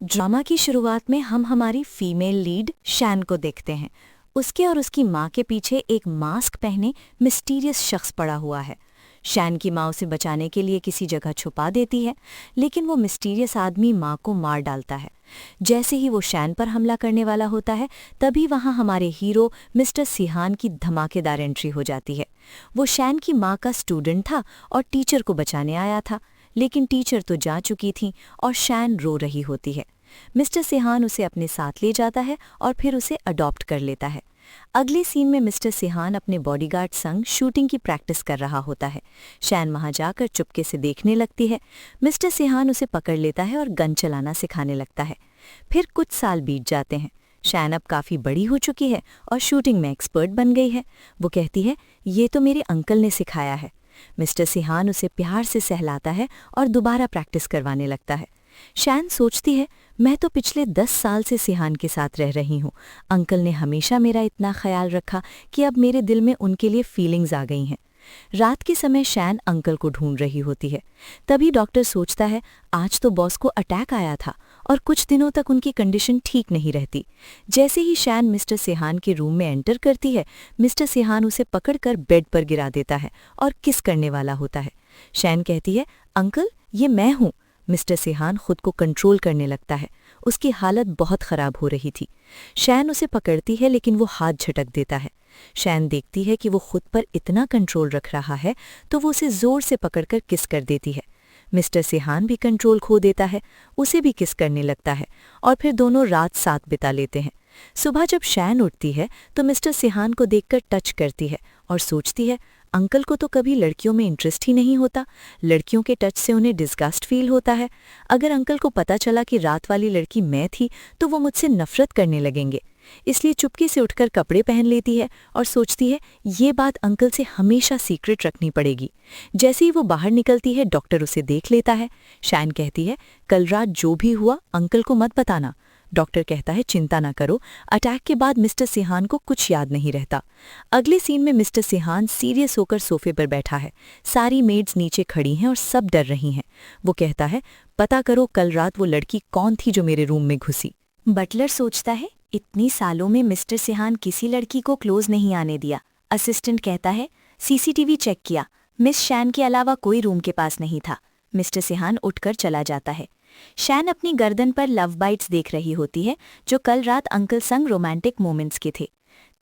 Drama की शुरुआत में हम हमारी फीमेल लीड शैन को देखते हैं। उसके और उसकी माँ के पीछे एक मास्क पहने मिस्टीरियस शख्स पड़ा हुआ है। शैन की माँ उसे बचाने के लिए किसी जगह छुपा देती है, लेकिन वो मिस्टीरियस आदमी माँ को मार डालता है। जैसे ही वो शैन पर हमला करने वाला होता है, तभी वहाँ हमारे हीरो मिस्टर सिहान की धमाकेदार एंट्री हो जाती है। वो शैन की माँ का स्टूडेंट था और टीचर को बचाने आया था, लेकिन टीचर तो जा चुकी थी और शैन रो रही होती है। मिस्टर सिहान उसे अपने साथ ले जाता है और फिर उसे अडॉप्ट कर लेता है। अगले सीन में मिस्टर सिहान अपने बॉडीगार्ड संग शूटिंग की प्रैक्टिस कर रहा होता है। शैन वहां जाकर चुपके से देखने लगती है। मिस्टर सिहान उसे पकड़ लेता है और गन चलाना सिखाने लगता है। फिर कुछ साल बीत जाते हैं। शैन अब काफ़ी बड़ी हो चुकी है और शूटिंग में एक्सपर्ट बन गई है। वो कहती है, ये तो मेरे अंकल ने सिखाया है। मिस्टर सिहान उसे प्यार से सहलाता है और दोबारा प्रैक्टिस करवाने लगता है। शैन सोचती है, मैं तो पिछले 10 साल से सिहान के साथ रह रही हूँ। अंकल ने हमेशा मेरा इतना ख्याल रखा कि अब मेरे दिल में उनके लिए फीलिंग्स आ गई हैं। रात के समय शैन अंकल को ढूंढ रही होती है। तभी डॉक्टर सोचता है, आज तो बॉस को अटैक आया था और कुछ दिनों तक उनकी कंडीशन ठीक नहीं रहती। जैसे ही शैन मिस्टर सिहान के रूम में एंटर करती है, मिस्टर सिहान उसे पकड़कर बेड पर गिरा देता है और किस करने वाला होता है। शैन कहती है, अंकल ये मैं हूँ। मिस्टर सिहान खुद को कंट्रोल करने लगता है। उसकी हालत बहुत खराब हो रही थी। शैन उसे पकड़ती है, लेकिन वो हाथ झटक देता है। शैन देखती है कि वो खुद पर इतना कंट्रोल रख रहा है, तो वो उसे जोर से पकड़कर किस कर देती है। मिस्टर सिहान भी कंट्रोल खो देता है, उसे भी किस करने लगता है और फिर दोनों रात साथ बिता लेते हैं। सुबह जब शैन उठती है तो मिस्टर सिहान को देखकर टच करती है और सोचती है, अंकल को तो कभी लड़कियों में इंटरेस्ट ही नहीं होता। लड़कियों के टच से उन्हें डिस्गस्ट फील होता है। अगर अंकल को पता चला कि रात वाली लड़की मैं थी तो वो मुझसे नफरत करने लगेंगे। इसलिए चुपके से उठकर कपड़े पहन लेती है और सोचती है, ये बात अंकल से हमेशा सीक्रेट रखनी पड़ेगी। जैसे ही वो बाहर निकलती है, डॉक्टर उसे देख लेता है। शैन कहती है, कल रात जो भी हुआ अंकल को मत बताना। डॉक्टर कहता है, चिंता ना करो, अटैक के बाद मिस्टर सिहान को कुछ याद नहीं रहता। अगले सीन में मिस्टर सिहान सीरियस होकर सोफे पर बैठा है। सारी मेड्स नीचे खड़ी हैं और सब डर रही हैं। वो कहता है, पता करो कल रात वो लड़की कौन थी जो मेरे रूम में घुसी। बटलर सोचता है, इतनी सालों में मिस्टर सिहान किसी लड़की को क्लोज नहीं आने दिया। असिस्टेंट कहता है, सीसीटीवी चेक किया, मिस शैन के अलावा कोई रूम के पास नहीं था। मिस्टर सिहान उठकर चला जाता है। शैन अपनी गर्दन पर लव बाइट्स देख रही होती है, जो कल रात अंकल संग रोमांटिक मोमेंट्स के थे।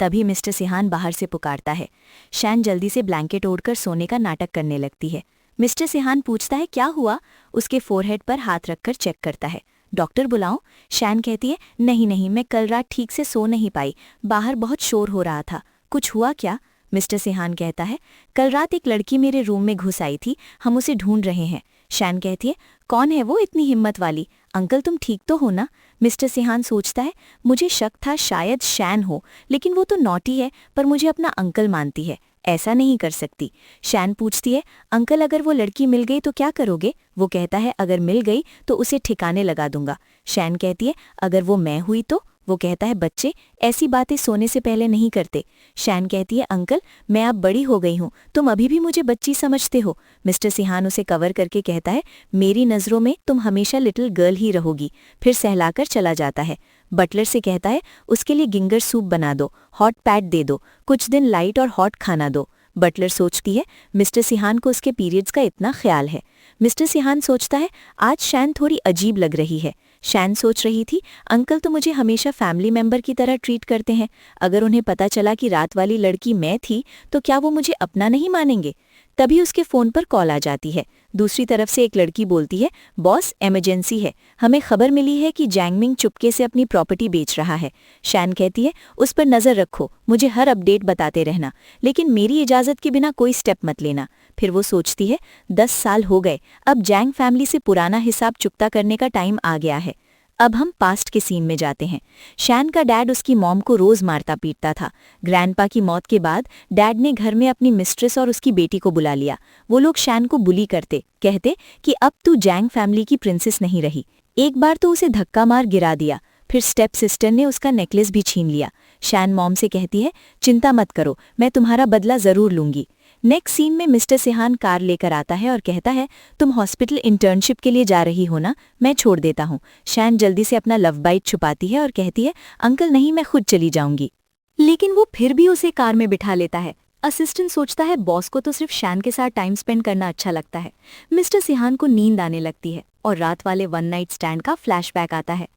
तभी मिस्टर सिहान बाहर से पुकारता है। शैन जल्दी से ब्लैंकेट ओढ़कर सोने का नाटक करने लगती है। मिस्टर सिहान पूछता है, क्या हुआ? उसके फोरहेड पर हाथ रखकर चेक करता है। डॉक्टर बुलाऊं? शैन कहती है, नहीं नहीं, मैं कल रात ठीक से सो नहीं पाई, बाहर बहुत शोर हो रहा था। कुछ हुआ क्या? मिस्टर सिहान कहता है, कल रात एक लड़की मेरे रूम में घुस आई थी, हम उसे ढूंढ रहे हैं। शैन कहती है, कौन है वो इतनी हिम्मत वाली? अंकल तुम ठीक तो हो ना? मिस्टर सिहान सोचता है, मुझे शक था शायद शैन हो, लेकिन वो तो नॉटी है, पर मुझे अपना अंकल मानती है, ऐसा नहीं कर सकती। शैन पूछती है, अंकल अगर वो लड़की मिल गई तो क्या करोगे? वो कहता है, अगर मिल गई तो उसे ठिकाने लगा दूंगा। शैन कहती है, अगर वो मैं हुई तो? वो कहता है, बच्चे ऐसी बातें सोने से पहले नहीं करते। शैन कहती है, अंकल मैं अब बड़ी हो गई हूँ, तुम अभी भी मुझे बच्ची समझते हो। मिस्टर सिहान उसे कवर करके कहता है, मेरी नज़रों में तुम हमेशा लिटिल गर्ल ही रहोगी। फिर सहलाकर चला जाता है। बटलर से कहता है, उसके लिए गिंगर सूप बना दो, हॉट पैड दे दो, कुछ दिन लाइट और हॉट खाना दो। बटलर सोचती है, मिस्टर सिहान को उसके पीरियड्स का इतना ख्याल है। मिस्टर सिहान सोचता है, आज शैन थोड़ी अजीब लग रही है। शैन सोच रही थी, अंकल तो मुझे हमेशा फैमिली मेंबर की तरह ट्रीट करते हैं। अगर उन्हें पता चला कि रात वाली लड़की मैं थी तो क्या वो मुझे अपना नहीं मानेंगे? तभी उसके फ़ोन पर कॉल आ जाती है। दूसरी तरफ से एक लड़की बोलती है, बॉस इमरजेंसी है, हमें खबर मिली है कि जैंगमिंग चुपके से अपनी प्रॉपर्टी बेच रहा है। शैन कहती है, उस पर नज़र रखो, मुझे हर अपडेट बताते रहना, लेकिन मेरी इजाज़त के बिना कोई स्टेप मत लेना। फिर वो सोचती है, 10 साल हो गए, अब जैंग फैमिली से पुराना हिसाब चुकता करने का टाइम आ गया है। अब हम पास्ट के सीन में जाते हैं। शैन का डैड उसकी मॉम को रोज मारता पीटता था। ग्रैंडपा की मौत के बाद डैड ने घर में अपनी मिस्ट्रेस और उसकी बेटी को बुला लिया। वो लोग शैन को बुली करते, कहते कि अब तू जैंग फैमिली की प्रिंसेस नहीं रही। एक बार तो उसे धक्का मार गिरा दिया, फिर स्टेप सिस्टर ने उसका नेकलेस भी छीन लिया। शैन मॉम से कहती है, चिंता मत करो, मैं तुम्हारा बदला जरूर लूंगी। नेक्स्ट सीन में मिस्टर सिहान कार लेकर आता है और कहता है, तुम हॉस्पिटल इंटर्नशिप के लिए जा रही हो ना, मैं छोड़ देता हूँ। शैन जल्दी से अपना लव बाइट छुपाती है और कहती है, अंकल नहीं, मैं खुद चली जाऊंगी। लेकिन वो फिर भी उसे कार में बिठा लेता है। असिस्टेंट सोचता है बॉस को तो सिर्फ शैन के साथ टाइम स्पेंड करना अच्छा लगता है। मिस्टर सिहान को नींद आने लगती है और रात वाले वन नाइट स्टैंड का फ्लैशबैक आता है।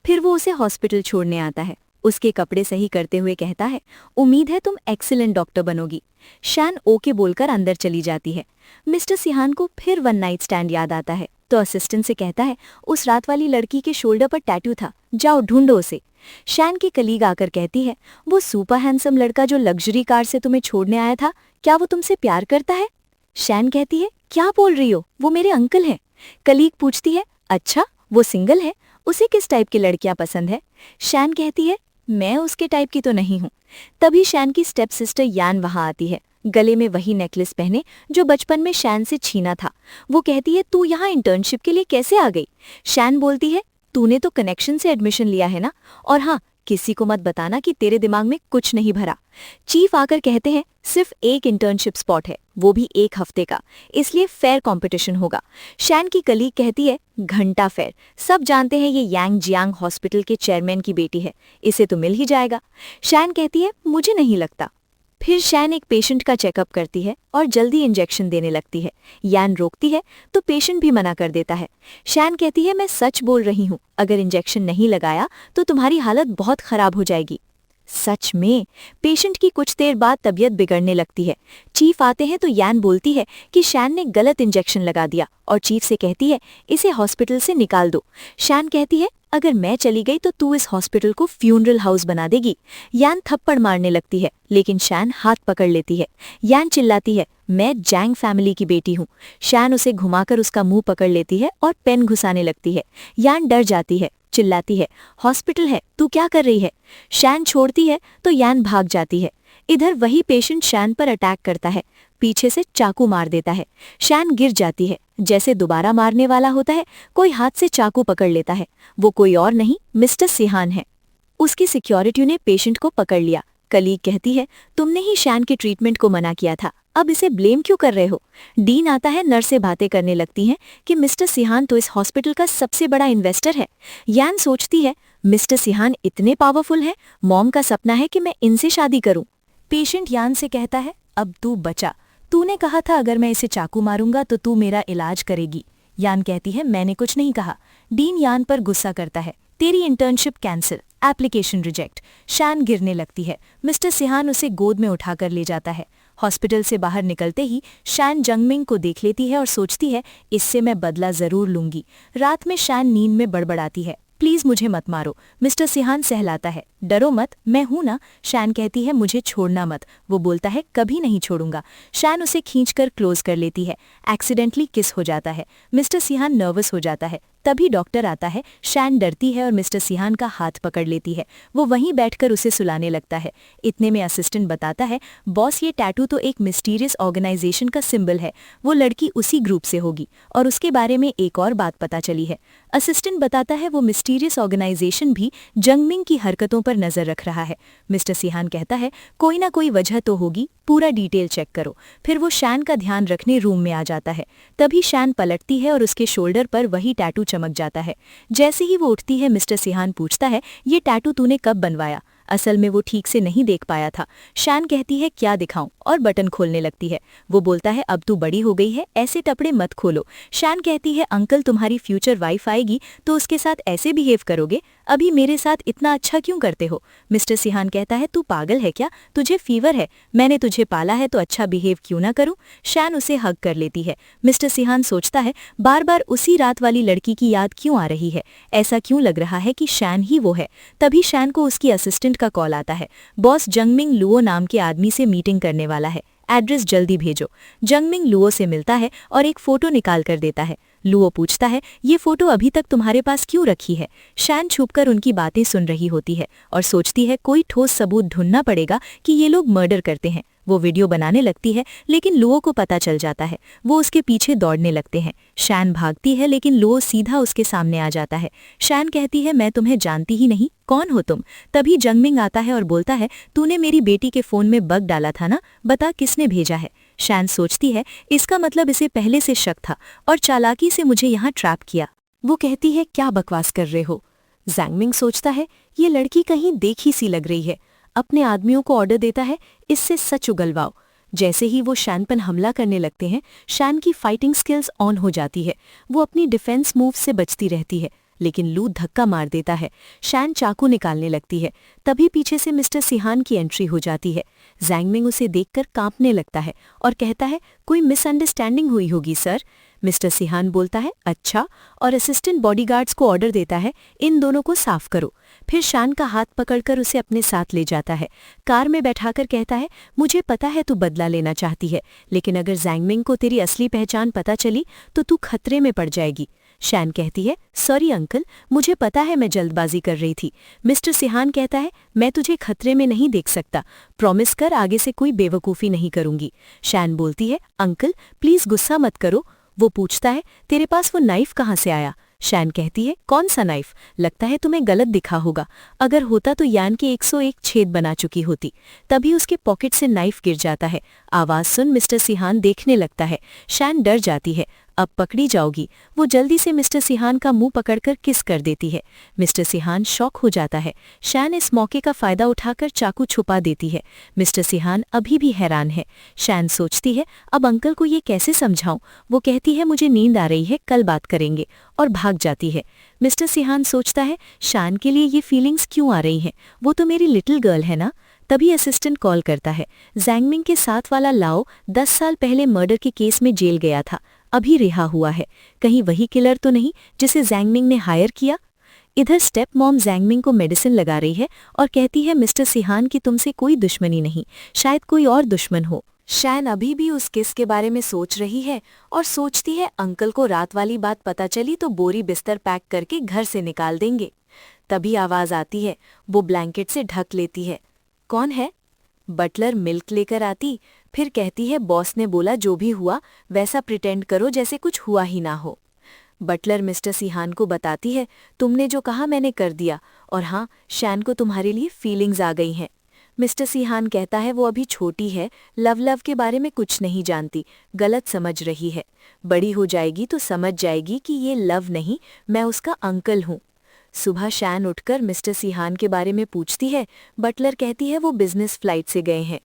फिर वो उसे हॉस्पिटल छोड़ने आता है। उसके कपड़े सही करते हुए कहता है, उम्मीद है तुम एक्सीलेंट डॉक्टर बनोगी। शैन ओके बोलकर अंदर चली जाती है। मिस्टर सिहान को फिर वन नाइट स्टैंड याद आता है तो असिस्टेंट से कहता है, उस रात वाली लड़की के शोल्डर पर टैटू था, जाओ ढूंढो उसे। शैन की कलीग आकर कहती है, वो सुपर हैंडसम लड़का जो लग्जरी कार से तुम्हें छोड़ने आया था, क्या वो तुमसे प्यार करता है? शैन कहती है, क्या बोल रही हो, वो मेरे अंकल हैं। कलीग पूछती है, अच्छा वो सिंगल है, उसे किस टाइप की लड़कियां पसंद है? शैन कहती है, मैं उसके टाइप की तो नहीं हूँ। तभी शैन की स्टेप सिस्टर यान वहां आती है, गले में वही नेकलेस पहने जो बचपन में शैन से छीना था। वो कहती है, तू यहाँ इंटर्नशिप के लिए कैसे आ गई? शैन बोलती है, तूने तो कनेक्शन से एडमिशन लिया है ना, और हाँ, किसी को मत बताना कि तेरे दिमाग में कुछ नहीं भरा। चीफ आकर कहते हैं, सिर्फ एक इंटर्नशिप स्पॉट है, वो भी 1 हफ्ते का, इसलिए फेयर कंपटीशन होगा। शैन की कलीग कहती है, घंटा फेयर, सब जानते हैं ये यांग जियांग हॉस्पिटल के चेयरमैन की बेटी है, इसे तो मिल ही जाएगा। शैन कहती है, मुझे नहीं लगता। फिर शैन एक पेशेंट का चेकअप करती है और जल्दी इंजेक्शन देने लगती है। यान रोकती है तो पेशेंट भी मना कर देता है। शैन कहती है, मैं सच बोल रही हूँ, अगर इंजेक्शन नहीं लगाया तो तुम्हारी हालत बहुत खराब हो जाएगी। सच में पेशेंट की कुछ देर बाद तबीयत बिगड़ने लगती है। चीफ आते हैं तो यान बोलती है कि शैन ने गलत इंजेक्शन लगा दिया और चीफ से कहती है, इसे हॉस्पिटल से निकाल दो। शैन कहती है, अगर मैं चली गई तो तू इस हॉस्पिटल को फ्यूनरल हाउस बना देगी। यान थप्पड़ मारने लगती है लेकिन शैन हाथ पकड़ लेती है। यान चिल्लाती है, मैं जैंग फैमिली की बेटी हूँ। शैन उसे घुमाकर उसका मुंह पकड़ लेती है और पेन घुसाने लगती है। यान डर जाती है, चिल्लाती है, हॉस्पिटल है, तू क्या कर रही है? शैन छोड़ती है तो यान भाग जाती है। इधर वही पेशेंट शैन पर अटैक करता है, पीछे से चाकू मार देता है। शैन गिर जाती है, जैसे दोबारा मारने वाला होता है, कोई हाथ से चाकू पकड़ लेता है। वो कोई और नहीं, मिस्टर सिहान है। उसकी सिक्योरिटी ने पेशेंट को पकड़ लिया। कलीग कहती है, तुमने ही शैन के ट्रीटमेंट को मना किया था, अब इसे ब्लेम क्यों कर रहे हो? डीन आता है, नर्स से बातें करने लगती हैं कि मिस्टर सिहान तो इस हॉस्पिटल का सबसे बड़ा इन्वेस्टर है। यान सोचती है, मिस्टर सिहान इतने पावरफुल है, मॉम का सपना है कि मैं इनसे शादी करूं। पेशेंट यान से कहता है, अब तू बचा, तूने कहा था अगर मैं इसे चाकू मारूंगा तो तू मेरा इलाज करेगी। यान कहती है, मैंने कुछ नहीं कहा। डीन यान पर गुस्सा करता है, तेरी इंटर्नशिप कैंसिल, एप्लीकेशन रिजेक्ट। शैन गिरने लगती है। मिस्टर सिहान उसे गोद में उठाकर ले जाता है। हॉस्पिटल से बाहर निकलते ही शैन जंगमिंग को देख लेती है और सोचती है, इससे मैं बदला जरूर लूंगी। रात में शैन नींद में बड़बड़ाती है, प्लीज मुझे मत मारो। मिस्टर सिहान सहलाता है, डरो मत, मैं हूं ना। शैन कहती है, मुझे छोड़ना मत। वो बोलता है, कभी नहीं छोड़ूंगा। शैन उसे खींचकर क्लोज कर लेती है। एक्सीडेंटली किस हो जाता है। मिस्टर सिहान नर्वस हो जाता है। तभी डॉक्टर आता है। शैन डरती है और मिस्टर सिहान का हाथ पकड़ लेती है। वो वहीं बैठकर उसे सुलाने लगता है। इतने में असिस्टेंट बताता है, बॉस ये टैटू तो एक मिस्टीरियस ऑर्गेनाइजेशन का सिंबल है, वो लड़की उसी ग्रुप से होगी। और उसके बारे में एक और बात पता चली है। असिस्टेंट बताता है, वो मिस्टीरियस ऑर्गेनाइजेशन भी जंगमिंग की हरकतों पर नजर रख रहा है। मिस्टर सिहान कहता है, कोई ना कोई वजह तो होगी, पूरा डिटेल चेक करो। फिर वो शैन का ध्यान रखने रूम में आ जाता है। तभी शैन पलटती है और उसके शोल्डर पर वही टैटू चमक जाता है। जैसे ही वो उठती है, मिस्टर सिहान पूछता है, ये टैटू तूने कब बनवाया? असल में वो ठीक से नहीं देख पाया था। शैन कहती है, क्या दिखाऊं, और बटन खोलने लगती है। वो बोलता है, अब तू बड़ी हो गई है, ऐसे टपड़े मत खोलो। शैन कहती है, अंकल तुम्हारी फ्यूचर वाइफ आएगी तो उसके साथ ऐसे बिहेव करोगे? अभी मेरे साथ इतना अच्छा क्यों करते हो? मिस्टर सिहान कहता है, तू पागल है क्या? तुझे फीवर है, मैंने तुझे पाला है तो अच्छा बिहेव क्यों ना करूं? शैन उसे हग कर लेती है। मिस्टर सिहान सोचता है, बार बार उसी रात वाली लड़की की याद क्यों आ रही है? ऐसा क्यों लग रहा है कि शैन ही वो है? तभी शैन को उसकी असिस्टेंट का कॉल आता है। बॉस जंगमिंग लुओ नाम के आदमी से मीटिंग करने वाला है, एड्रेस जल्दी भेजो। जंगमिंग लुओ से मिलता है और एक फोटो निकाल कर देता है। लुओ पूछता है, ये फोटो अभी तक तुम्हारे पास क्यों रखी है? शैन छुपकर उनकी बातें सुन रही होती है और सोचती है, कोई ठोस सबूत ढूंढना पड़ेगा कि ये लोग मर्डर करते हैं। वो वीडियो बनाने लगती है लेकिन लुओ को पता चल जाता है। वो उसके पीछे दौड़ने लगते हैं। शैन भागती है लेकिन लुओ सीधा उसके सामने आ जाता है। शैन कहती है, मैं तुम्हें जानती ही नहीं, कौन हो तुम? तभी जंगमिंग आता है और बोलता है, तूने मेरी बेटी के फोन में बग डाला था ना, बता किसने भेजा है? शैन सोचती है इसका मतलब इसे पहले से शक था और चालाकी से मुझे यहाँ ट्रैप किया। वो कहती है क्या बकवास कर रहे हो। जैंगमिंग सोचता है ये लड़की कहीं देखी सी लग रही है। अपने आदमियों को ऑर्डर देता है इससे सच उगलवाओ। जैसे ही वो शैन पर हमला करने लगते हैं, शैन की फाइटिंग स्किल्स ऑन हो जाती है। वो अपनी डिफेंस मूव से बचती रहती है, लेकिन लू धक्का मार देता है। शैन चाकू निकालने लगती है, तभी पीछे से मिस्टर सिहान की एंट्री हो जाती है। जैंगमिंग उसे देखकर कांपने लगता है और कहता है कोई मिसअंडरस्टैंडिंग हुई होगी सर। मिस्टर सिहान बोलता है अच्छा, और असिस्टेंट बॉडीगार्ड्स को ऑर्डर देता है इन दोनों को साफ करो। फिर शैन का हाथ पकड़कर उसे अपने साथ ले जाता है। कार में बैठाकर कहता है मुझे पता है तू बदला लेना चाहती है, लेकिन अगर जैंगमिंग को तेरी असली पहचान पता चली तो तू खतरे में पड़ जाएगी। शैन कहती है सॉरी अंकल, मुझे पता है मैं जल्दबाजी कर रही थी। मिस्टर सिहान कहता है मैं तुझे खतरे में नहीं देख सकता, प्रॉमिस कर आगे से कोई बेवकूफ़ी नहीं करूंगी। शैन बोलती है अंकल प्लीज़ गुस्सा मत करो। वो पूछता है तेरे पास वो नाइफ कहाँ से आया। शैन कहती है कौन सा नाइफ, लगता है तुम्हें गलत दिखा होगा। अगर होता तो यान के 101 छेद बना चुकी होती। तभी उसके पॉकेट से नाइफ गिर जाता है। आवाज़ सुन मिस्टर सिहान देखने लगता है। शैन डर जाती है, अब पकड़ी जाओगी। वो जल्दी से मिस्टर सिहान का मुंह पकड़कर किस कर देती है। मिस्टर सिहान शॉक हो जाता है। शैन इस मौके का फायदा उठाकर चाकू छुपा देती है। मिस्टर सिहान अभी भी हैरान है। शैन सोचती है अब अंकल को ये कैसे समझाऊं। वो कहती है मुझे नींद आ रही है, कल बात करेंगे, और भाग जाती है। मिस्टर सिहान सोचता है शैन के लिए ये फीलिंग्स क्यों आ रही हैं, वो तो मेरी लिटिल गर्ल है ना। तभी असिस्टेंट कॉल करता है। जैंगमिंग के साथ वाला लाओ 10 साल पहले मर्डर के केस में जेल गया था, अभी रिहा हुआ है। कहीं वही किलर तो नहीं जिसे जैंगमिंग ने हायर किया। इधर स्टेप मॉम जैंगमिंग को मेडिसिन लगा रही है और कहती है मिस्टर सिहान की तुमसे कोई दुश्मनी नहीं, शायद कोई और दुश्मन हो। शैन अभी भी उस किस के बारे में सोच रही है और सोचती है अंकल को रात वाली बात पता चली तो बोरी बिस्तर पैक करके घर से निकाल देंगे। तभी आवाज आती है, वो ब्लैंकेट से ढक लेती है। कौन है? बटलर मिल्क लेकर आती, फिर कहती है बॉस ने बोला जो भी हुआ वैसा प्रिटेंड करो जैसे कुछ हुआ ही ना हो। बटलर मिस्टर सिहान को बताती है तुमने जो कहा मैंने कर दिया, और हाँ शैन को तुम्हारे लिए फीलिंग्स आ गई हैं। मिस्टर सिहान कहता है वो अभी छोटी है, लव के बारे में कुछ नहीं जानती, गलत समझ रही है। बड़ी हो जाएगी तो समझ जाएगी कि ये लव नहीं, मैं उसका अंकल हूँ। सुबह शैन उठकर मिस्टर सिहान के बारे में पूछती है। बटलर कहती है वो बिजनेस फ्लाइट से गए हैं।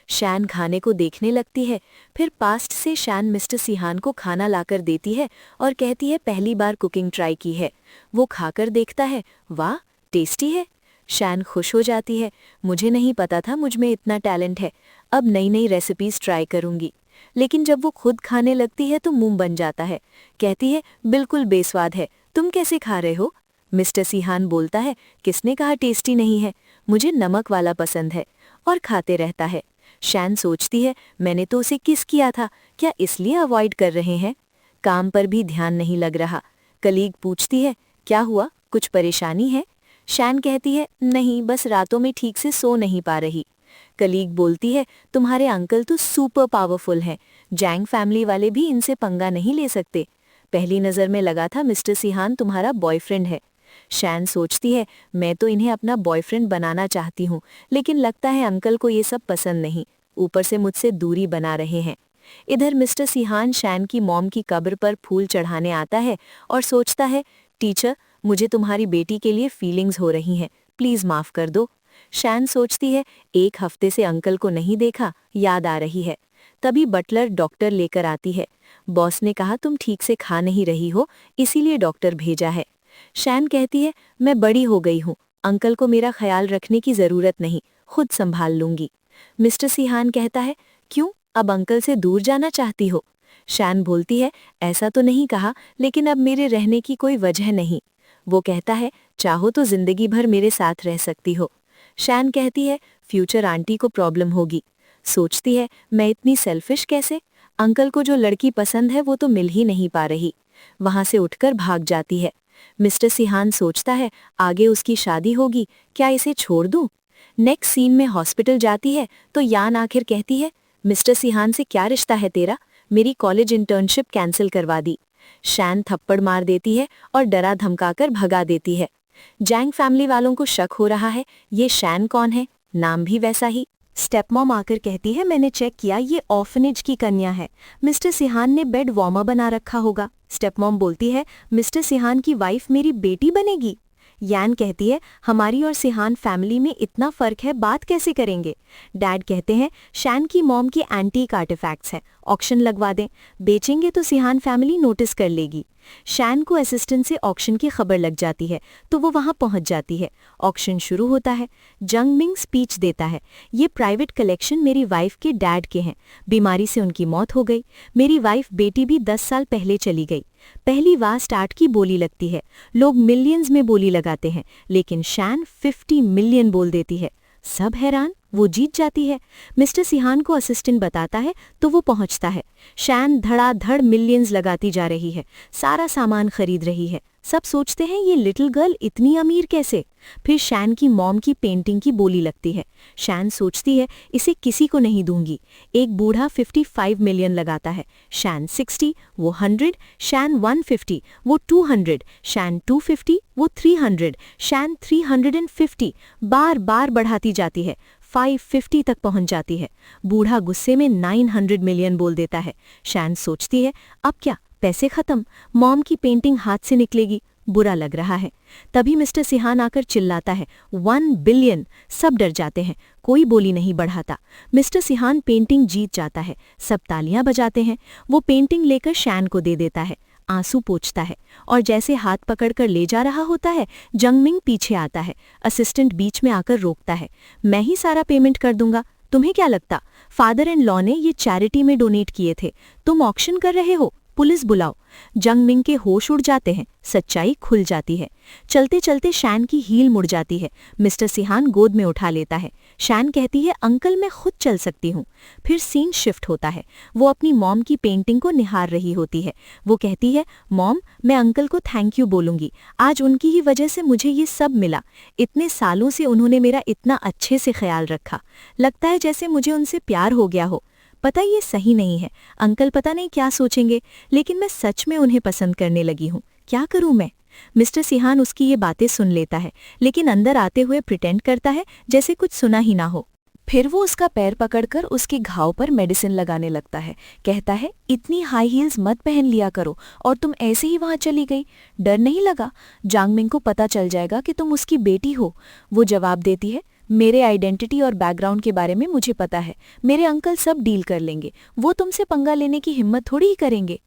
शैन खाने को देखने लगती है। फिर पास्ट से शैन मिस्टर सिहान को खाना लाकर देती है और कहती है पहली बार कुकिंग ट्राई की है। वो खाकर देखता है, वाह टेस्टी है। शैन खुश हो जाती है, मुझे नहीं पता था मुझ में इतना टैलेंट है, अब नई नई रेसिपीज ट्राई करूंगी। लेकिन जब वो खुद खाने लगती है तो मुंह बन जाता है। कहती है बिल्कुल बेस्वाद है, तुम कैसे खा रहे हो? मिस्टर सिहान बोलता है किसने कहा टेस्टी नहीं है, मुझे नमक वाला पसंद है, और खाते रहता है। शैन सोचती है मैंने तो उसे किस किया था, क्या इसलिए अवॉइड कर रहे हैं? काम पर भी ध्यान नहीं लग रहा। कलीग पूछती है क्या हुआ, कुछ परेशानी है? शैन कहती है नहीं, बस रातों में ठीक से सो नहीं पा रही। कलीग बोलती है तुम्हारे अंकल तो सुपर पावरफुल हैं, जैंग फैमिली वाले भी इनसे पंगा नहीं ले सकते। पहली नज़र में लगा था मिस्टर सिहान तुम्हारा बॉयफ्रेंड है। शैन सोचती है मैं तो इन्हें अपना बॉयफ्रेंड बनाना चाहती हूँ, लेकिन लगता है अंकल को ये सब पसंद नहीं, ऊपर से मुझसे दूरी बना रहे हैं। इधर मिस्टर सिहान शैन की मॉम की कब्र पर फूल चढ़ाने आता है और सोचता है टीचर मुझे तुम्हारी बेटी के लिए फीलिंग्स हो रही हैं, प्लीज़ माफ़ कर दो। शैन सोचती है 1 हफ्ते से अंकल को नहीं देखा, याद आ रही है। तभी बटलर डॉक्टर लेकर आती है। बॉस ने कहा तुम ठीक से खा नहीं रही हो, इसीलिए डॉक्टर भेजा है। शैन कहती है मैं बड़ी हो गई हूँ, अंकल को मेरा ख्याल रखने की ज़रूरत नहीं, खुद संभाल लूंगी। मिस्टर सिहान कहता है क्यों, अब अंकल से दूर जाना चाहती हो? शैन बोलती है ऐसा तो नहीं कहा, लेकिन अब मेरे रहने की कोई वजह नहीं। वो कहता है चाहो तो जिंदगी भर मेरे साथ रह सकती हो। शैन कहती है फ्यूचर आंटी को प्रॉब्लम होगी। सोचती है मैं इतनी सेल्फिश कैसे, अंकल को जो लड़की पसंद है वो तो मिल ही नहीं पा रही। वहां से उठकर भाग जाती है। मिस्टर सिहान सोचता है आगे उसकी शादी होगी, क्या इसे छोड़ दूं? नेक्स्ट सीन में हॉस्पिटल जाती है तो यान आखिर कहती है मिस्टर सिहान से क्या रिश्ता है तेरा, मेरी कॉलेज इंटर्नशिप कैंसिल करवा दी। शैन थप्पड़ मार देती है और डरा धमकाकर भगा देती है। जैंग फैमिली वालों को शक हो रहा है ये शैन कौन है, नाम भी वैसा ही। स्टेपमॉम आकर कहती है, मैंने चेक किया, ये ऑर्फनेज की कन्या है। मिस्टर सिहान ने बेड वार्मर बना रखा होगा। स्टेपमॉम बोलती है, मिस्टर सिहान की वाइफ मेरी बेटी बनेगी। यान कहती है, हमारी और सिहान फैमिली में इतना फर्क है, बात कैसे करेंगे। डैड कहते हैं, शैन की मॉम की एंटीक आर्टिफैक्ट्स हैं, ऑक्शन लगवा दें, बेचेंगे तो सिहान फैमिली नोटिस कर लेगी। शैन को असिस्टेंट से ऑक्शन की खबर लग जाती है तो वो वहां पहुंच जाती है। ऑक्शन शुरू होता है। जंगमिंग स्पीच देता है, ये प्राइवेट कलेक्शन मेरी वाइफ के डैड के हैं, बीमारी से उनकी मौत हो गई, मेरी वाइफ बेटी भी 10 साल पहले चली गई। पहली बार स्टार्ट की बोली लगती है, लोग मिलियंस में बोली लगाते हैं, लेकिन शैन 50 मिलियन बोल देती है। सब हैरान, वो जीत जाती है। मिस्टर सिहान को असिस्टेंट बताता है तो वो पहुंचता है। शैन धड़ाधड़ मिलियंस लगाती जा रही है, सारा सामान खरीद रही है। सब सोचते हैं, ये लिटिल गर्ल इतनी अमीर कैसे। फिर शैन की मॉम की पेंटिंग की बोली लगती है। शैन सोचती है, इसे किसी को नहीं दूंगी। एक बूढ़ा 55 मिलियन लगाता है। शैन 60, वो 100, शैन 150, वो 200, शैन 250, वो 300, शैन 350, बार बार बढ़ाती जाती है। 550 तक पहुंच जाती है। बूढ़ा गुस्से में 900 मिलियन बोल देता है। शैन सोचती है, अब क्या, पैसे खत्म, मॉम की पेंटिंग हाथ से निकलेगी। बुरा लग रहा है। तभी मिस्टर सिहान आकर चिल्लाता है, 1 बिलियन। सब डर जाते हैं, कोई बोली नहीं बढ़ाता। मिस्टर सिहान पेंटिंग जीत जाता है, सब तालियां बजाते हैं। वो पेंटिंग लेकर शैन को दे देता है, आंसू पोंछता है और जैसे हाथ पकड़कर ले जा रहा होता है, जंगमिंग पीछे आता है। असिस्टेंट बीच में आकर रोकता है, मैं ही सारा पेमेंट कर दूंगा, तुम्हें क्या लगता, फादर एंड लॉ ने ये चैरिटी में डोनेट किए थे, तुम ऑक्शन कर रहे हो, पुलिस बुलाओ। जंगमिंग के होश उड़ जाते हैं, सच्चाई खुल जाती है। चलते चलते शैन की हील मुड़ जाती है। मिस्टर सिहान गोद में उठा लेता है। शैन कहती है, अंकल मैं खुद चल सकती हूँ। फिर सीन शिफ्ट होता है। वो अपनी मॉम की पेंटिंग को निहार रही होती है। वो कहती है, मॉम मैं अंकल को थैंक यू बोलूंगी, आज उनकी ही वजह से मुझे ये सब मिला। इतने सालों से उन्होंने मेरा इतना अच्छे से ख्याल रखा, लगता है जैसे मुझे उनसे प्यार हो गया हो। पता ये सही नहीं है, अंकल पता नहीं क्या सोचेंगे, लेकिन मैं सच में उन्हें पसंद करने लगी हूँ, क्या करूँ मैं। मिस्टर सिहान उसकी ये बातें सुन लेता है, लेकिन अंदर आते हुए प्रिटेंड करता है जैसे कुछ सुना ही ना हो। फिर वो उसका पैर पकड़कर उसके घाव पर मेडिसिन लगाने लगता है। कहता है, इतनी हाई हील्स मत पहन लिया करो, और तुम ऐसे ही वहां चली गई, डर नहीं लगा, जांगमिंग को पता चल जाएगा कि तुम उसकी बेटी हो। वो जवाब देती है, मेरे आइडेंटिटी और बैकग्राउंड के बारे में मुझे पता है, मेरे अंकल सब डील कर लेंगे, वो तुमसे पंगा लेने की हिम्मत थोड़ी ही करेंगे।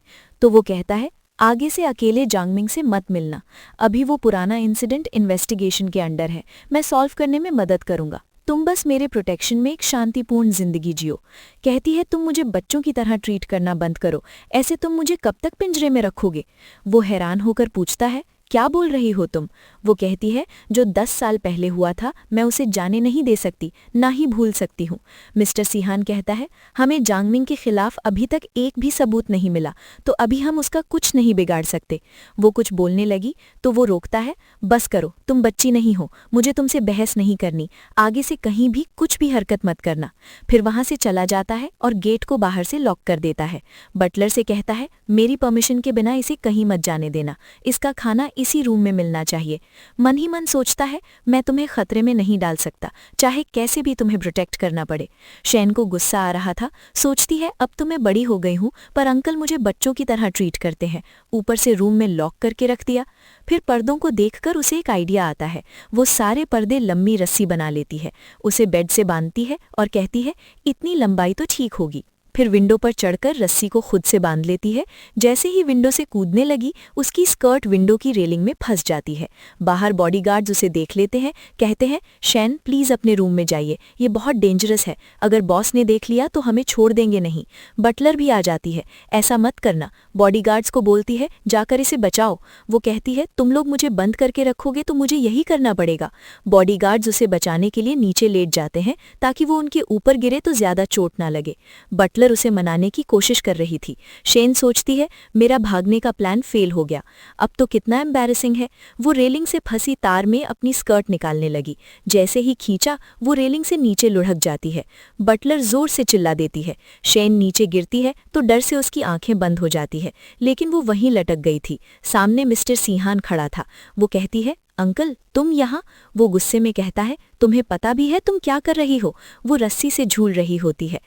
तो वो कहता है, आगे से अकेले जांगमिंग से मत मिलना, अभी वो पुराना इंसिडेंट इन्वेस्टिगेशन के अंडर है, मैं सॉल्व करने में मदद करूंगा, तुम बस मेरे प्रोटेक्शन में एक शांतिपूर्ण जिंदगी जियो। कहती है, तुम मुझे बच्चों की तरह ट्रीट करना बंद करो, ऐसे तुम मुझे कब तक पिंजरे में रखोगे। वो हैरान होकर पूछता है, क्या बोल रही हो तुम। वो कहती है, जो 10 साल पहले हुआ था मैं उसे जाने नहीं दे सकती, ना ही भूल सकती हूँ। मिस्टर सिहान कहता है, हमें जांगमिंग के खिलाफ अभी तक एक भी सबूत नहीं मिला, तो अभी हम उसका कुछ नहीं बिगाड़ सकते। वो कुछ बोलने लगी तो वो रोकता है, बस करो, तुम बच्ची नहीं हो, मुझे तुमसे बहस नहीं करनी, आगे से कहीं भी कुछ भी हरकत मत करना। फिर वहां से चला जाता है और गेट को बाहर से लॉक कर देता है। बटलर से कहता है, मेरी परमिशन के बिना इसे कहीं मत जाने देना, इसका खाना इसी रूम में मिलना चाहिए। मन ही मन सोचता है, मैं तुम्हें खतरे में नहीं डाल सकता, चाहे कैसे भी तुम्हें प्रोटेक्ट करना पड़े। शैन को गुस्सा आ रहा था, सोचती है, अब तो मैं बड़ी हो गई हूँ, पर अंकल मुझे बच्चों की तरह ट्रीट करते हैं, ऊपर से रूम में लॉक करके रख दिया। फिर पर्दों को देखकर उसे एक आइडिया आता है। वो सारे पर्दे लंबी रस्सी बना लेती है, उसे बेड से बांधती है और कहती है, इतनी लंबाई तो ठीक होगी। फिर विंडो पर चढ़कर रस्सी को खुद से बांध लेती है। जैसे ही विंडो से कूदने लगी, उसकी स्कर्ट विंडो की रेलिंग में फंस जाती है। बाहर बॉडीगार्ड्स उसे देख लेते हैं, कहते हैं, शैन प्लीज अपने रूम में जाइए, ये बहुत डेंजरस है, अगर बॉस ने देख लिया तो हमें छोड़ देंगे नहीं। बटलर भी आ जाती है, ऐसा मत करना। बॉडीगार्ड्स को बोलती है, जाकर इसे बचाओ। वो कहती है, तुम लोग मुझे बंद करके रखोगे तो मुझे यही करना पड़ेगा। बॉडीगार्ड्स उसे बचाने के लिए नीचे लेट जाते हैं ताकि वो उनके ऊपर गिरे तो ज्यादा चोट ना लगे। बटलर उसे मनाने की कोशिश कर रही थी। शेन सोचती है, मेरा भागने का प्लान फेल हो गया, अब तो कितना एम्बैरेसिंग है। वो रेलिंग से फंसी तार में अपनी स्कर्ट निकालने लगी, जैसे ही खींचा वो रेलिंग से नीचे लुढ़क जाती है। बटलर जोर से चिल्ला देती है। शेन नीचे गिरती है तो डर से उसकी आंखें बंद हो जाती है, लेकिन वो वहीं लटक गई थी। सामने मिस्टर सिहान खड़ा था। वो कहती है, अंकल तुम यहाँ? वो गुस्से में कहता है, तुम्हें पता भी है तुम क्या कर रही हो? वो रस्सी से झूल रही होती है।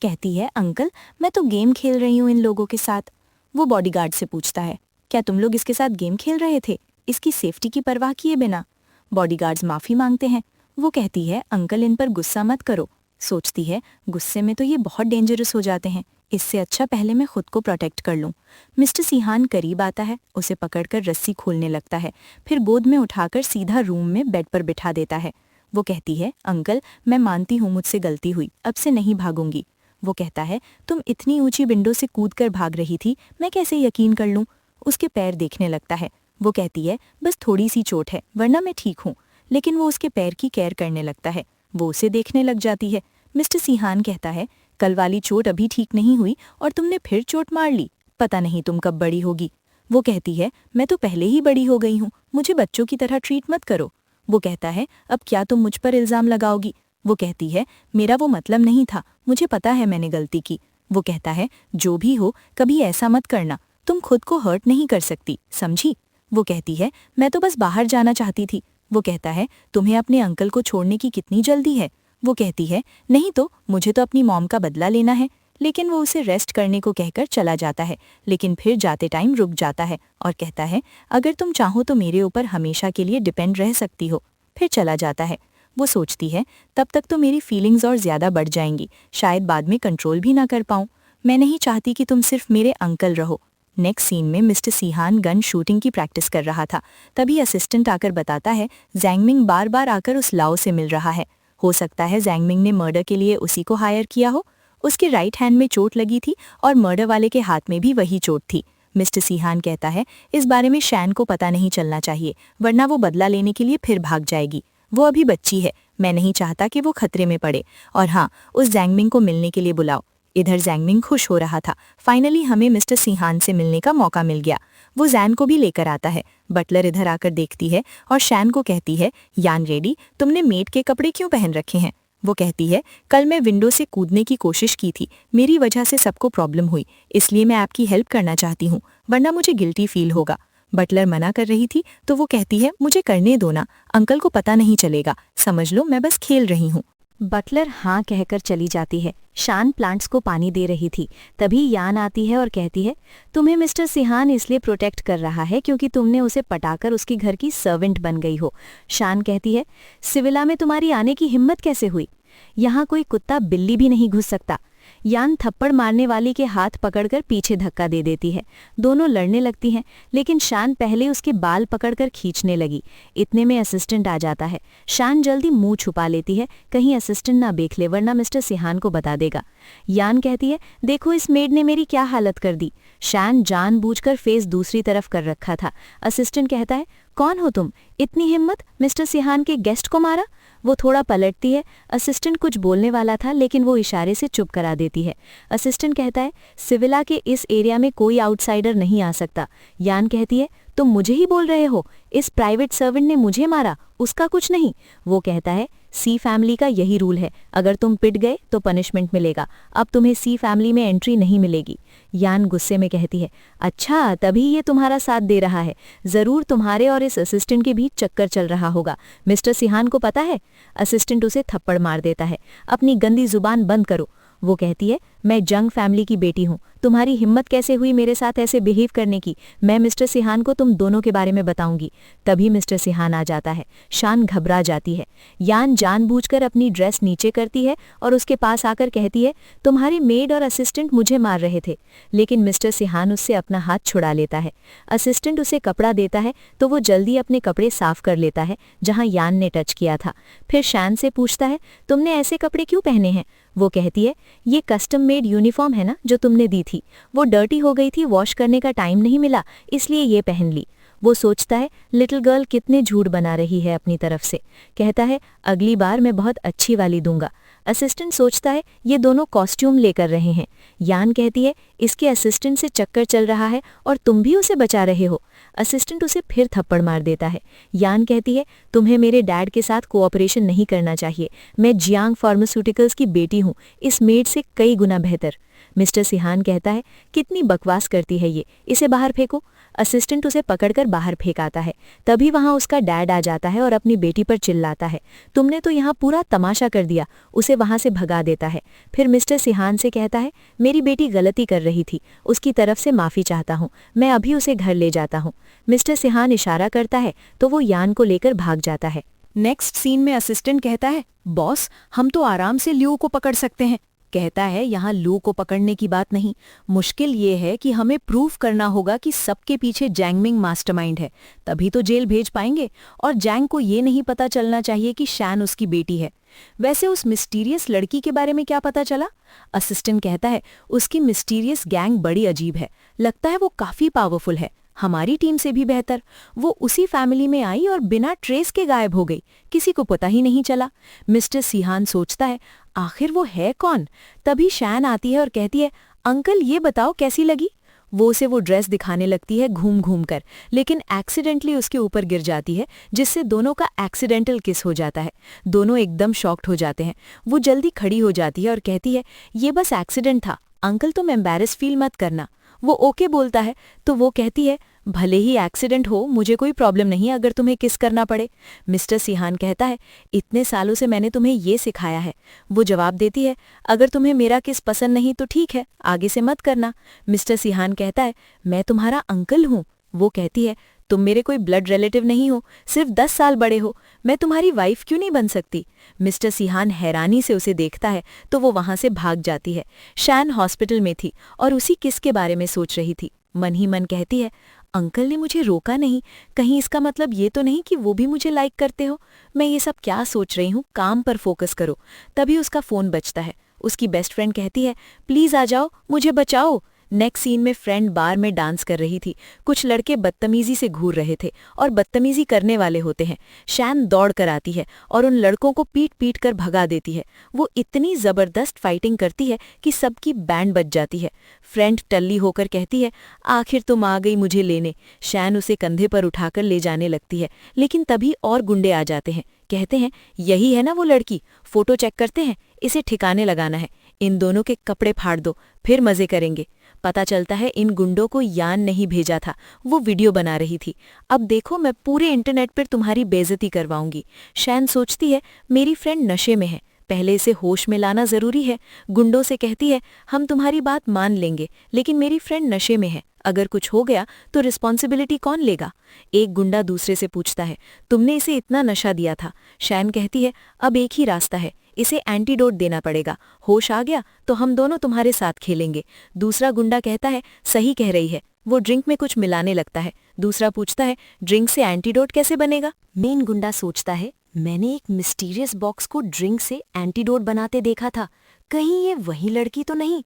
कहती है, अंकल मैं तो गेम खेल रही हूँ इन लोगों के साथ। वो बॉडीगार्ड से पूछता है, क्या तुम लोग इसके साथ गेम खेल रहे थे, इसकी सेफ्टी की परवाह किए बिना? बॉडीगार्ड्स माफी मांगते हैं। वो कहती है, अंकल इन पर गुस्सा मत करो। सोचती है, गुस्से में तो ये बहुत डेंजरस हो जाते हैं, इससे अच्छा पहले मैं खुद को प्रोटेक्ट कर लूं। मिस्टर सिहान करीब आता है, उसे पकड़कर रस्सी खोलने लगता है, फिर गोद में उठाकर सीधा रूम में बेड पर बिठा देता है। वो कहती है, अंकल मैं मानती हूँ मुझसे गलती हुई, अब से नहीं भागूंगी। वो कहता है, तुम इतनी ऊंची विंडो से कूदकर भाग रही थी, मैं कैसे यकीन कर लूं? उसके पैर देखने लगता है। वो कहती है, बस थोड़ी सी चोट है, वरना मैं ठीक हूँ। लेकिन वो उसके पैर की केयर करने लगता है। वो उसे देखने लग जाती है। मिस्टर सिहान कहता है, कल वाली चोट अभी ठीक नहीं हुई और तुमने फिर चोट मार ली, पता नहीं तुम कब बड़ी होगी। वो कहती है, मैं तो पहले ही बड़ी हो गई हूँ, मुझे बच्चों की तरह ट्रीट मत करो। वो कहता है, अब क्या तुम मुझ पर इल्जाम लगाओगी? वो कहती है, मेरा वो मतलब नहीं था, मुझे पता है मैंने गलती की। वो कहता है, जो भी हो कभी ऐसा मत करना, तुम खुद को हर्ट नहीं कर सकती, समझी? वो कहती है, मैं तो बस बाहर जाना चाहती थी। वो कहता है, तुम्हें अपने अंकल को छोड़ने की कितनी जल्दी है? वो कहती है, नहीं तो मुझे तो अपनी मॉम का बदला लेना है। लेकिन वो उसे रेस्ट करने को कहकर चला जाता है, लेकिन फिर जाते टाइम रुक जाता है और कहता है, अगर तुम चाहो तो मेरे ऊपर हमेशा के लिए डिपेंड रह सकती हो। फिर चला जाता है। वो सोचती है, तब तक तो मेरी फीलिंग्स और ज़्यादा बढ़ जाएंगी, शायद बाद में कंट्रोल भी ना कर पाऊँ। मैं नहीं चाहती कि तुम सिर्फ मेरे अंकल रहो। नेक्स्ट सीन में मिस्टर सिहान गन शूटिंग की प्रैक्टिस कर रहा था। तभी असिस्टेंट आकर बताता है, जैंगमिंग बार बार आकर उस लाओ से मिल रहा है। हो सकता है जैंगमिंग ने मर्डर के लिए उसी को हायर किया हो। उसके राइट हैंड में चोट लगी थी और मर्डर वाले के हाथ में भी वही चोट थी। मिस्टर सिहान कहता है, इस बारे में शैन को पता नहीं चलना चाहिए, वरना वो बदला लेने के लिए फिर भाग जाएगी। वो अभी बच्ची है, मैं नहीं चाहता कि वो खतरे में पड़े। और हाँ, उस जैंगमिंग को मिलने के लिए बुलाओ। इधर जैंगमिंग खुश हो रहा था, फाइनली हमें मिस्टर सिहान से मिलने का मौका मिल गया। वो जैन को भी लेकर आता है। बटलर इधर आकर देखती है और शैन को कहती है, यान रेडी, तुमने मेड के कपड़े क्यों पहन रखे हैं? वो कहती है, कल मैं विंडो से कूदने की कोशिश की थी, मेरी वजह से सबको प्रॉब्लम हुई, इसलिए मैं आपकी हेल्प करना चाहती हूँ, वरना मुझे गिल्टी फील होगा। बटलर मना कर रही थी तो वो कहती है, मुझे करने दो ना, अंकल को पता नहीं चलेगा, समझ लो मैं बस खेल रही हूँ। बटलर हाँ कहकर चली जाती है। शान प्लांट्स को पानी दे रही थी, तभी यान आती है और कहती है, तुम्हें मिस्टर सिहान इसलिए प्रोटेक्ट कर रहा है क्योंकि तुमने उसे पटाकर उसकी घर की सर्वेंट बन गई हो। शान कहती है, सिविला में तुम्हारी आने की हिम्मत कैसे हुई? यहाँ कोई कुत्ता बिल्ली भी नहीं घुस सकता। यान थप्पड़ मारने वाली के हाथ पकड़कर पीछे धक्का दे देती है। दोनों लड़ने लगती हैं, लेकिन शान पहले उसके बाल पकड़कर खींचने लगी। इतने में असिस्टेंट आ जाता है। शान जल्दी मुंह छुपा लेती है, कहीं असिस्टेंट ना देख ले, वरना मिस्टर सिहान को बता देगा। यान कहती है, देखो इस मेड ने मेरी क्या हालत कर दी। शान जानबूझकर फेस दूसरी तरफ कर रखा था। असिस्टेंट कहता है, कौन हो तुम? इतनी हिम्मत, मिस्टर सिहान के गेस्ट को मारा? वो थोड़ा पलटती है। असिस्टेंट कुछ बोलने वाला था, लेकिन वो इशारे से चुप करा देती है। असिस्टेंट कहता है, सिविला के इस एरिया में कोई आउटसाइडर नहीं आ सकता। यान कहती है, तुम मुझे ही बोल रहे हो? इस प्राइवेट सर्वेंट ने मुझे मारा, उसका कुछ नहीं। वो कहता है, सी फैमिली का यही रूल है, अगर तुम पिट गए तो पनिशमेंट मिलेगा, अब तुम्हें सी फैमिली में एंट्री नहीं मिलेगी। यान गुस्से में कहती है, अच्छा तभी ये तुम्हारा साथ दे रहा है, जरूर तुम्हारे और इस असिस्टेंट के बीच चक्कर चल रहा होगा। मिस्टर सिहान को पता है? असिस्टेंट उसे थप्पड़ मार देता है। अपनी गंदी जुबान बंद करो। वो कहती है, मैं जंग फैमिली की बेटी हूँ, तुम्हारी हिम्मत कैसे हुई मेरे साथ ऐसे बिहेव करने की? मैं मिस्टर सिहान को तुम दोनों के बारे में बताऊंगी। तभी मिस्टर सिहान आ जाता है। शान घबरा जाती है। यान जानबूझकर अपनी ड्रेस नीचे करती है और उसके पास आकर कहती है, तुम्हारी मेड और असिस्टेंट मुझे मार रहे थे। लेकिन मिस्टर सिहान उससे अपना हाथ छुड़ा लेता है। असिस्टेंट उसे कपड़ा देता है तो वो जल्दी अपने कपड़े साफ कर लेता है जहाँ यान ने टच किया था। फिर शान से पूछता है, तुमने ऐसे कपड़े क्यों पहने हैं? वो कहती है, ये कस्टम मेड यूनिफॉर्म है ना जो तुमने दी थी, वो डर्टी हो गई थी, वॉश करने का टाइम नहीं मिला, इसलिए ये पहन ली। वो सोचता है, लिटिल गर्ल कितने झूठ बना रही है अपनी तरफ से। कहता है, अगली बार मैं बहुत अच्छी वाली दूंगा। असिस्टेंट सोचता है, ये दोनों कॉस्ट्यूम लेकर रहे हैं। यान कहती है, इसके असिस्टेंट से चक्कर चल रहा है और तुम भी उसे बचा रहे हो। असिस्टेंट उसे फिर थप्पड़ मार देता है। यान कहती है, तुम्हें मेरे डैड के साथ कोऑपरेशन नहीं करना चाहिए, मैं जियांग फार्मास्यूटिकल्स की बेटी हूँ, इस मेड से कई गुना बेहतर। मिस्टर सिहान कहता है, कितनी बकवास करती है ये, इसे बाहर फेंको। असिस्टेंट उसे पकड़कर बाहर फेंकाता है। तभी वहां उसका डैड आ जाता है और अपनी बेटी पर चिल्लाता है, तुमने तो यहाँ पूरा तमाशा कर दिया। उसे वहां से भगा देता है। फिर मिस्टर सिहान से कहता है, मेरी बेटी गलती कर रही थी, उसकी तरफ से माफ़ी चाहता हूँ, मैं अभी उसे घर ले जाता हूँ। मिस्टर सिहान इशारा करता है तो वो यान को लेकर भाग जाता है। नेक्स्ट सीन में असिस्टेंट कहता है, बॉस हम तो आराम से ल्यू को पकड़ सकते हैं। कहता है, यहाँ लू को पकड़ने की बात नहीं, मुश्किल ये है कि हमें प्रूफ करना होगा कि सबके पीछे जैंगमिंग मास्टरमाइंड है, तभी तो जेल भेज पाएंगे। और जैंग को ये नहीं पता चलना चाहिए कि शैन उसकी बेटी है। वैसे उस मिस्टीरियस लड़की के बारे में क्या पता चला? असिस्टेंट कहता है, उसकी मिस्टीरियस गैंग बड़ी अजीब है, लगता है वो काफ़ी पावरफुल है, हमारी टीम से भी बेहतर। वो उसी फैमिली में आई और बिना ट्रेस के गायब हो गई, किसी को पता ही नहीं चला। मिस्टर सिहान सोचता है, आखिर वो है कौन? तभी शैन आती है और कहती है, अंकल ये बताओ कैसी लगी? वो उसे वो ड्रेस दिखाने लगती है घूम घूम कर, लेकिन एक्सीडेंटली उसके ऊपर गिर जाती है, जिससे दोनों का एक्सीडेंटल किस हो जाता है। दोनों एकदम शॉक्ड हो जाते हैं। वो जल्दी खड़ी हो जाती है और कहती है, ये बस एक्सीडेंट था अंकल, तुम एम्बैरेस फील मत करना। वो ओके बोलता है तो वो कहती है, भले ही एक्सीडेंट हो, मुझे कोई प्रॉब्लम नहीं अगर तुम्हें किस करना पड़े। मिस्टर सिहान कहता है, इतने सालों से मैंने तुम्हें ये सिखाया है। वो जवाब देती है, अगर तुम्हें मेरा किस पसंद नहीं तो ठीक है, आगे से मत करना। मिस्टर सिहान कहता है, मैं तुम्हारा अंकल हूँ। वो कहती है, तुम मेरे कोई ब्लड रिलेटिव नहीं हो, सिर्फ 10 साल बड़े हो, मैं तुम्हारी वाइफ क्यों नहीं बन सकती? मिस्टर सिहान हैरानी से उसे देखता है तो वो वहां से भाग जाती है। शैन हॉस्पिटल में थी और उसी किस के बारे में सोच रही थी। मन ही मन कहती है, अंकल ने मुझे रोका नहीं, कहीं इसका मतलब ये तो नहीं कि वो भी मुझे लाइक करते हो? मैं ये सब क्या सोच रही हूँ, काम पर फोकस करो। तभी उसका फ़ोन बजता है। उसकी बेस्ट फ्रेंड कहती है, प्लीज़ आ जाओ, मुझे बचाओ। नेक्स्ट सीन में फ्रेंड बार में डांस कर रही थी। कुछ लड़के बदतमीजी से घूर रहे थे और बदतमीजी करने वाले होते हैं। शैन दौड़ कर आती है और उन लड़कों को पीट पीट कर भगा देती है। वो इतनी ज़बरदस्त फाइटिंग करती है कि सबकी बैंड बज जाती है। फ्रेंड टल्ली होकर कहती है, आखिर तुम आ गई मुझे लेने। शैन उसे कंधे पर उठाकर ले जाने लगती है, लेकिन तभी और गुंडे आ जाते हैं। कहते हैं, यही है ना वो लड़की, फोटो चेक करते हैं, इसे ठिकाने लगाना है, इन दोनों के कपड़े फाड़ दो, फिर मजे करेंगे। पता चलता है इन गुंडों को यान नहीं भेजा था, वो वीडियो बना रही थी। अब देखो मैं पूरे इंटरनेट पर तुम्हारी बेइज्जती करवाऊंगी। शैन सोचती है, मेरी फ्रेंड नशे में है, पहले इसे होश में लाना जरूरी है। गुंडों से कहती है, हम तुम्हारी बात मान लेंगे, लेकिन मेरी फ्रेंड नशे में है, अगर कुछ हो गया तो रिस्पॉन्सिबिलिटी कौन लेगा? एक गुंडा दूसरे से पूछता है, तुमने इसे इतना नशा दिया था? शैन कहती है, अब एक ही रास्ता है, इसे एंटीडोट देना पड़ेगा, होश आ गया तो हम दोनों तुम्हारे साथ खेलेंगे। दूसरा गुंडा कहता है, सही कह रही है, वो ड्रिंक में कुछ मिलाने लगता है। दूसरा पूछता है, ड्रिंक से एंटीडोट कैसे बनेगा? मेन गुंडा सोचता है, मैंने एक मिस्टीरियस बॉक्स को ड्रिंक से एंटीडोट बनाते देखा था, कहीं ये वही लड़की तो नहीं?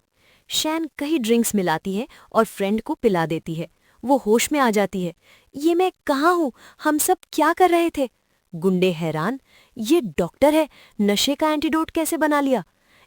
शैन कई ड्रिंक्स मिलाती है और फ्रेंड को पिला देती है। वो होश में आ जाती है। ये मैं कहाँ हूँ, हम सब क्या कर रहे थे? गुंडे हैरान, ये डॉक्टर है, नशे का एंटीडोट कैसे बना लिया?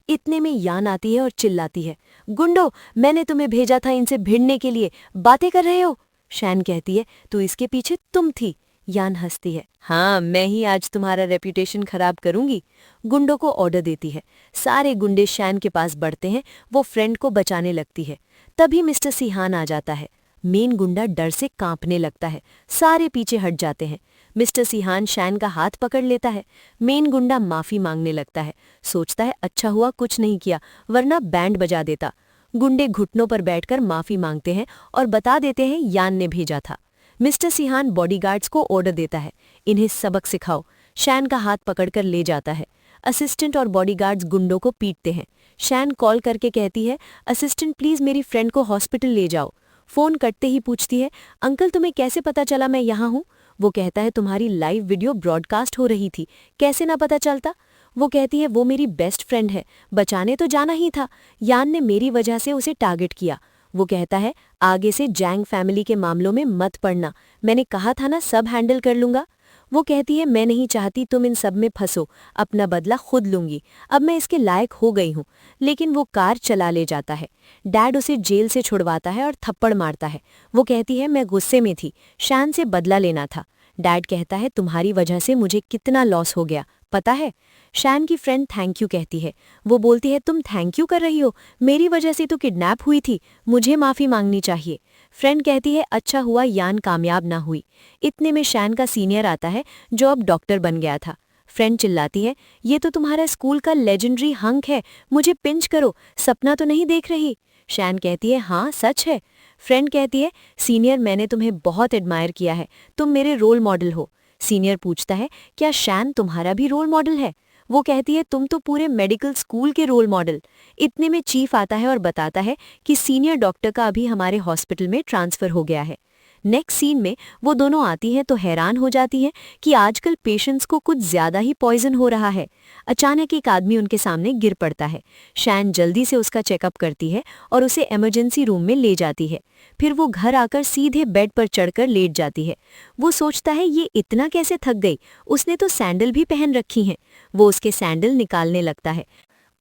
इतने में यान आती है और चिल्लाती है, गुंडो, मैंने तुम्हें भेजा था इनसे भिड़ने के लिए, बातें कर रहे हो? शैन कहती है, तो इसके पीछे तुम थी। यान हंसती है, हाँ मैं ही आज तुम्हारा रेपुटेशन खराब करूंगी। गुंडों को ऑर्डर देती है। सारे गुंडे शैन के पास बढ़ते हैं, वो फ्रेंड को बचाने लगती है। तभी मिस्टर सिहान आ जाता है। मेन गुंडा डर से कांपने लगता है, सारे पीछे हट जाते हैं। मिस्टर सिहान शैन का हाथ पकड़ लेता है। मेन गुंडा माफी मांगने लगता है, सोचता है अच्छा हुआ कुछ नहीं किया, वरना बैंड बजा देता। गुंडे घुटनों पर बैठकर माफी मांगते हैं और बता देते हैं यान ने भेजा था। मिस्टर सिहान बॉडीगार्ड्स को ऑर्डर देता है, इन्हें सबक सिखाओ। शैन का हाथ पकड़कर ले जाता है। असिस्टेंट और बॉडीगार्ड्स गुंडों को पीटते हैं। शैन कॉल करके कहती है, असिस्टेंट प्लीज मेरी फ्रेंड को हॉस्पिटल ले जाओ। फोन कटते ही पूछती है, अंकल तुम्हें कैसे पता चला मैं यहाँ हूँ? वो कहता है, तुम्हारी लाइव वीडियो ब्रॉडकास्ट हो रही थी, कैसे ना पता चलता? वो कहती है, वो मेरी बेस्ट फ्रेंड है, बचाने तो जाना ही था, यान ने मेरी वजह से उसे टारगेट किया। वो कहता है, आगे से जैंग फैमिली के मामलों में मत पड़ना, मैंने कहा था ना सब हैंडल कर लूंगा। वो कहती है, मैं नहीं चाहती तुम इन सब में फंसो, अपना बदला खुद लूंगी, अब मैं इसके लायक हो गई हूँ। लेकिन वो कार चला ले जाता है। डैड उसे जेल से छुड़वाता है और थप्पड़ मारता है। वो कहती है, मैं गुस्से में थी, शैन से बदला लेना था। डैड कहता है, तुम्हारी वजह से मुझे कितना लॉस हो गया, पता है। शैन की फ्रेंड थैंक यू कहती है। वो बोलती है, तुम थैंक यू कर रही हो? मेरी वजह से तो किडनैप हुई थी, मुझे माफ़ी मांगनी चाहिए। फ्रेंड कहती है, अच्छा हुआ यान कामयाब ना हुई। इतने में शैन का सीनियर आता है जो अब डॉक्टर बन गया था। फ्रेंड चिल्लाती है, ये तो तुम्हारा स्कूल का लेजेंडरी हंक है, मुझे पिंच करो, सपना तो नहीं देख रही। शैन कहती है, हाँ सच है। फ्रेंड कहती है, सीनियर मैंने तुम्हें बहुत एडमायर किया है, तुम मेरे रोल मॉडल हो। सीनियर पूछता है, क्या शैन तुम्हारा भी रोल मॉडल है? वो कहती है, तुम तो पूरे मेडिकल स्कूल के रोल मॉडल। इतने में चीफ आता है और बताता है कि सीनियर डॉक्टर का अभी हमारे हॉस्पिटल में ट्रांसफ़र हो गया है। नेक्स्ट सीन में वो दोनों आती हैं तो हैरान हो जाती हैं कि आजकल पेशेंट्स को कुछ ज़्यादा ही पॉइजन हो रहा है। अचानक एक आदमी उनके सामने गिर पड़ता है। शैन जल्दी से उसका चेकअप करती है और उसे इमरजेंसी रूम में ले जाती है। फिर वो घर आकर सीधे बेड पर चढ़कर लेट जाती है। वो सोचता है, ये इतना कैसे थक गई, उसने तो सैंडल भी पहन रखी हैं। वो उसके सैंडल निकालने लगता है,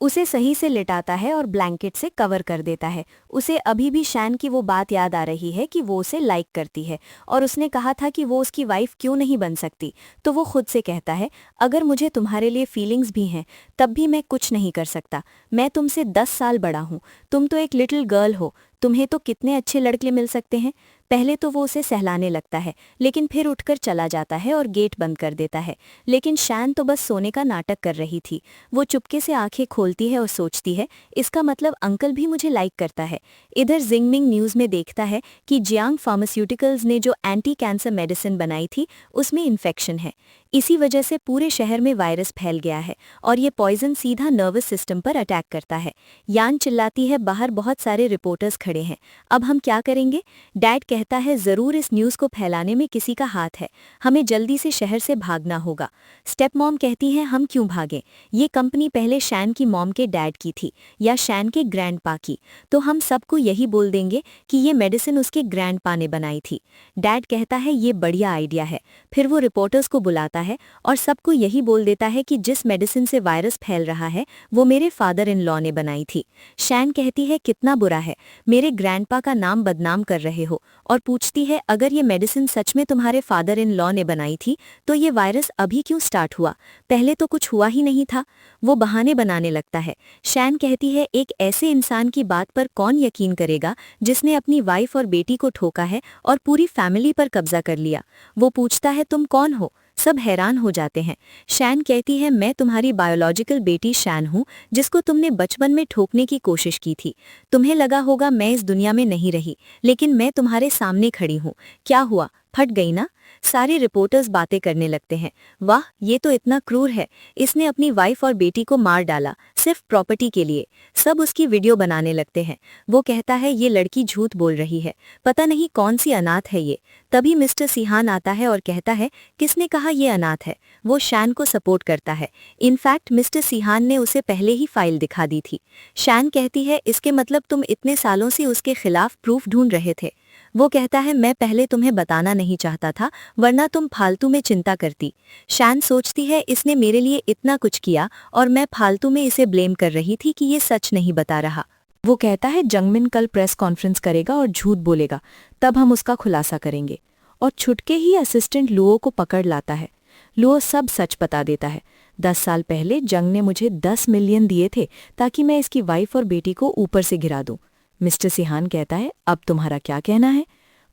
उसे सही से लिटाता है और ब्लैंकेट से कवर कर देता है। उसे अभी भी शैन की वो बात याद आ रही है कि वो उसे लाइक करती है और उसने कहा था कि वो उसकी वाइफ क्यों नहीं बन सकती। तो वो खुद से कहता है, अगर मुझे तुम्हारे लिए फीलिंग्स भी हैं तब भी मैं कुछ नहीं कर सकता। मैं तुमसे 10 साल बड़ा हूँ, तुम तो एक लिटिल गर्ल हो, तुम्हें तो कितने अच्छे लड़के मिल सकते हैं। पहले तो वो उसे सहलाने लगता है, लेकिन फिर उठकर चला जाता है और गेट बंद कर देता है। लेकिन शैन तो बस सोने का नाटक कर रही थी। वो चुपके से आंखें खोलती है और सोचती है, इसका मतलब अंकल भी मुझे लाइक करता है। इधर जिंगमिंग न्यूज़ में देखता है कि जियांग फार्मास्यूटिकल्स ने जो एंटी कैंसर मेडिसिन बनाई थी उसमें इन्फेक्शन है। इसी वजह से पूरे शहर में वायरस फैल गया है और ये पॉइजन सीधा नर्वस सिस्टम पर अटैक करता है। यान चिल्लाती है, बाहर बहुत सारे रिपोर्टर्स खड़े हैं, अब हम क्या करेंगे? डैड कहता है, ज़रूर इस न्यूज़ को फैलाने में किसी का हाथ है, हमें जल्दी से शहर से भागना होगा। स्टेप मॉम कहती है, हम क्यों भागें? ये कंपनी पहले शैन की मॉम के डैड की थी या शैन के ग्रैंडपा की, तो हम सबको यही बोल देंगे कि ये मेडिसिन उसके ग्रैंडपा ने बनाई थी। डैड कहता है, ये बढ़िया आइडिया है। फिर वो रिपोर्टर्स को बुलाता है और सबको यही बोल देता है कि जिस मेडिसिन से वायरस फैल रहा है वो मेरे फादर इन लॉ ने बनाई थी। शैन कहती है, कितना बुरा है, मेरे ग्रैंडपा का नाम बदनाम कर रहे हो। और पूछती है, अगर ये मेडिसिन सच में तुम्हारे फादर इन लॉ ने बनाई थी तो ये वायरस अभी क्यों स्टार्ट हुआ? पहले तो कुछ हुआ ही नहीं था। वो बहाने बनाने लगता है। शैन कहती है, एक ऐसे इंसान की बात पर कौन यकीन करेगा जिसने अपनी वाइफ और बेटी को ठोका है और पूरी फैमिली पर कब्जा कर लिया। वो पूछता है, तुम कौन हो? सब हैरान हो जाते हैं। शैन कहती है, मैं तुम्हारी बायोलॉजिकल बेटी शैन हूँ, जिसको तुमने बचपन में ठोकने की कोशिश की थी। तुम्हें लगा होगा मैं इस दुनिया में नहीं रही, लेकिन मैं तुम्हारे सामने खड़ी हूँ। क्या हुआ, फट गई ना? सारे रिपोर्टर्स बातें करने लगते हैं। वाह, ये तो इतना क्रूर है, इसने अपनी वाइफ और बेटी को मार डाला सिर्फ प्रॉपर्टी के लिए। सब उसकी वीडियो बनाने लगते हैं। वो कहता है, ये लड़की झूठ बोल रही है, पता नहीं कौन सी अनाथ है ये। तभी मिस्टर सिहान आता है और कहता है, किसने कहा ये अनाथ है? वो शैन को सपोर्ट करता है। इनफैक्ट मिस्टर सिहान ने उसे पहले ही फाइल दिखा दी थी। शैन कहती है, इसके मतलब तुम इतने सालों से उसके खिलाफ प्रूफ ढूंढ रहे थे। वो कहता है, मैं पहले तुम्हें बताना नहीं चाहता था, वरना तुम फालतू में चिंता करती। शैन सोचती है, इसने मेरे लिए इतना कुछ किया और मैं फालतू में इसे ब्लेम कर रही थी कि ये सच नहीं बता रहा। वो कहता है, जंगमिन कल प्रेस कॉन्फ्रेंस करेगा और झूठ बोलेगा, तब हम उसका खुलासा करेंगे। और छुटके ही असिस्टेंट लुओ को पकड़ लाता है। लुओ सब सच बता देता है। 10 साल पहले जंग ने मुझे 10 मिलियन दिए थे ताकि मैं इसकी वाइफ और बेटी को ऊपर से गिरा दूं। मिस्टर सिहान कहता है, अब तुम्हारा क्या कहना है?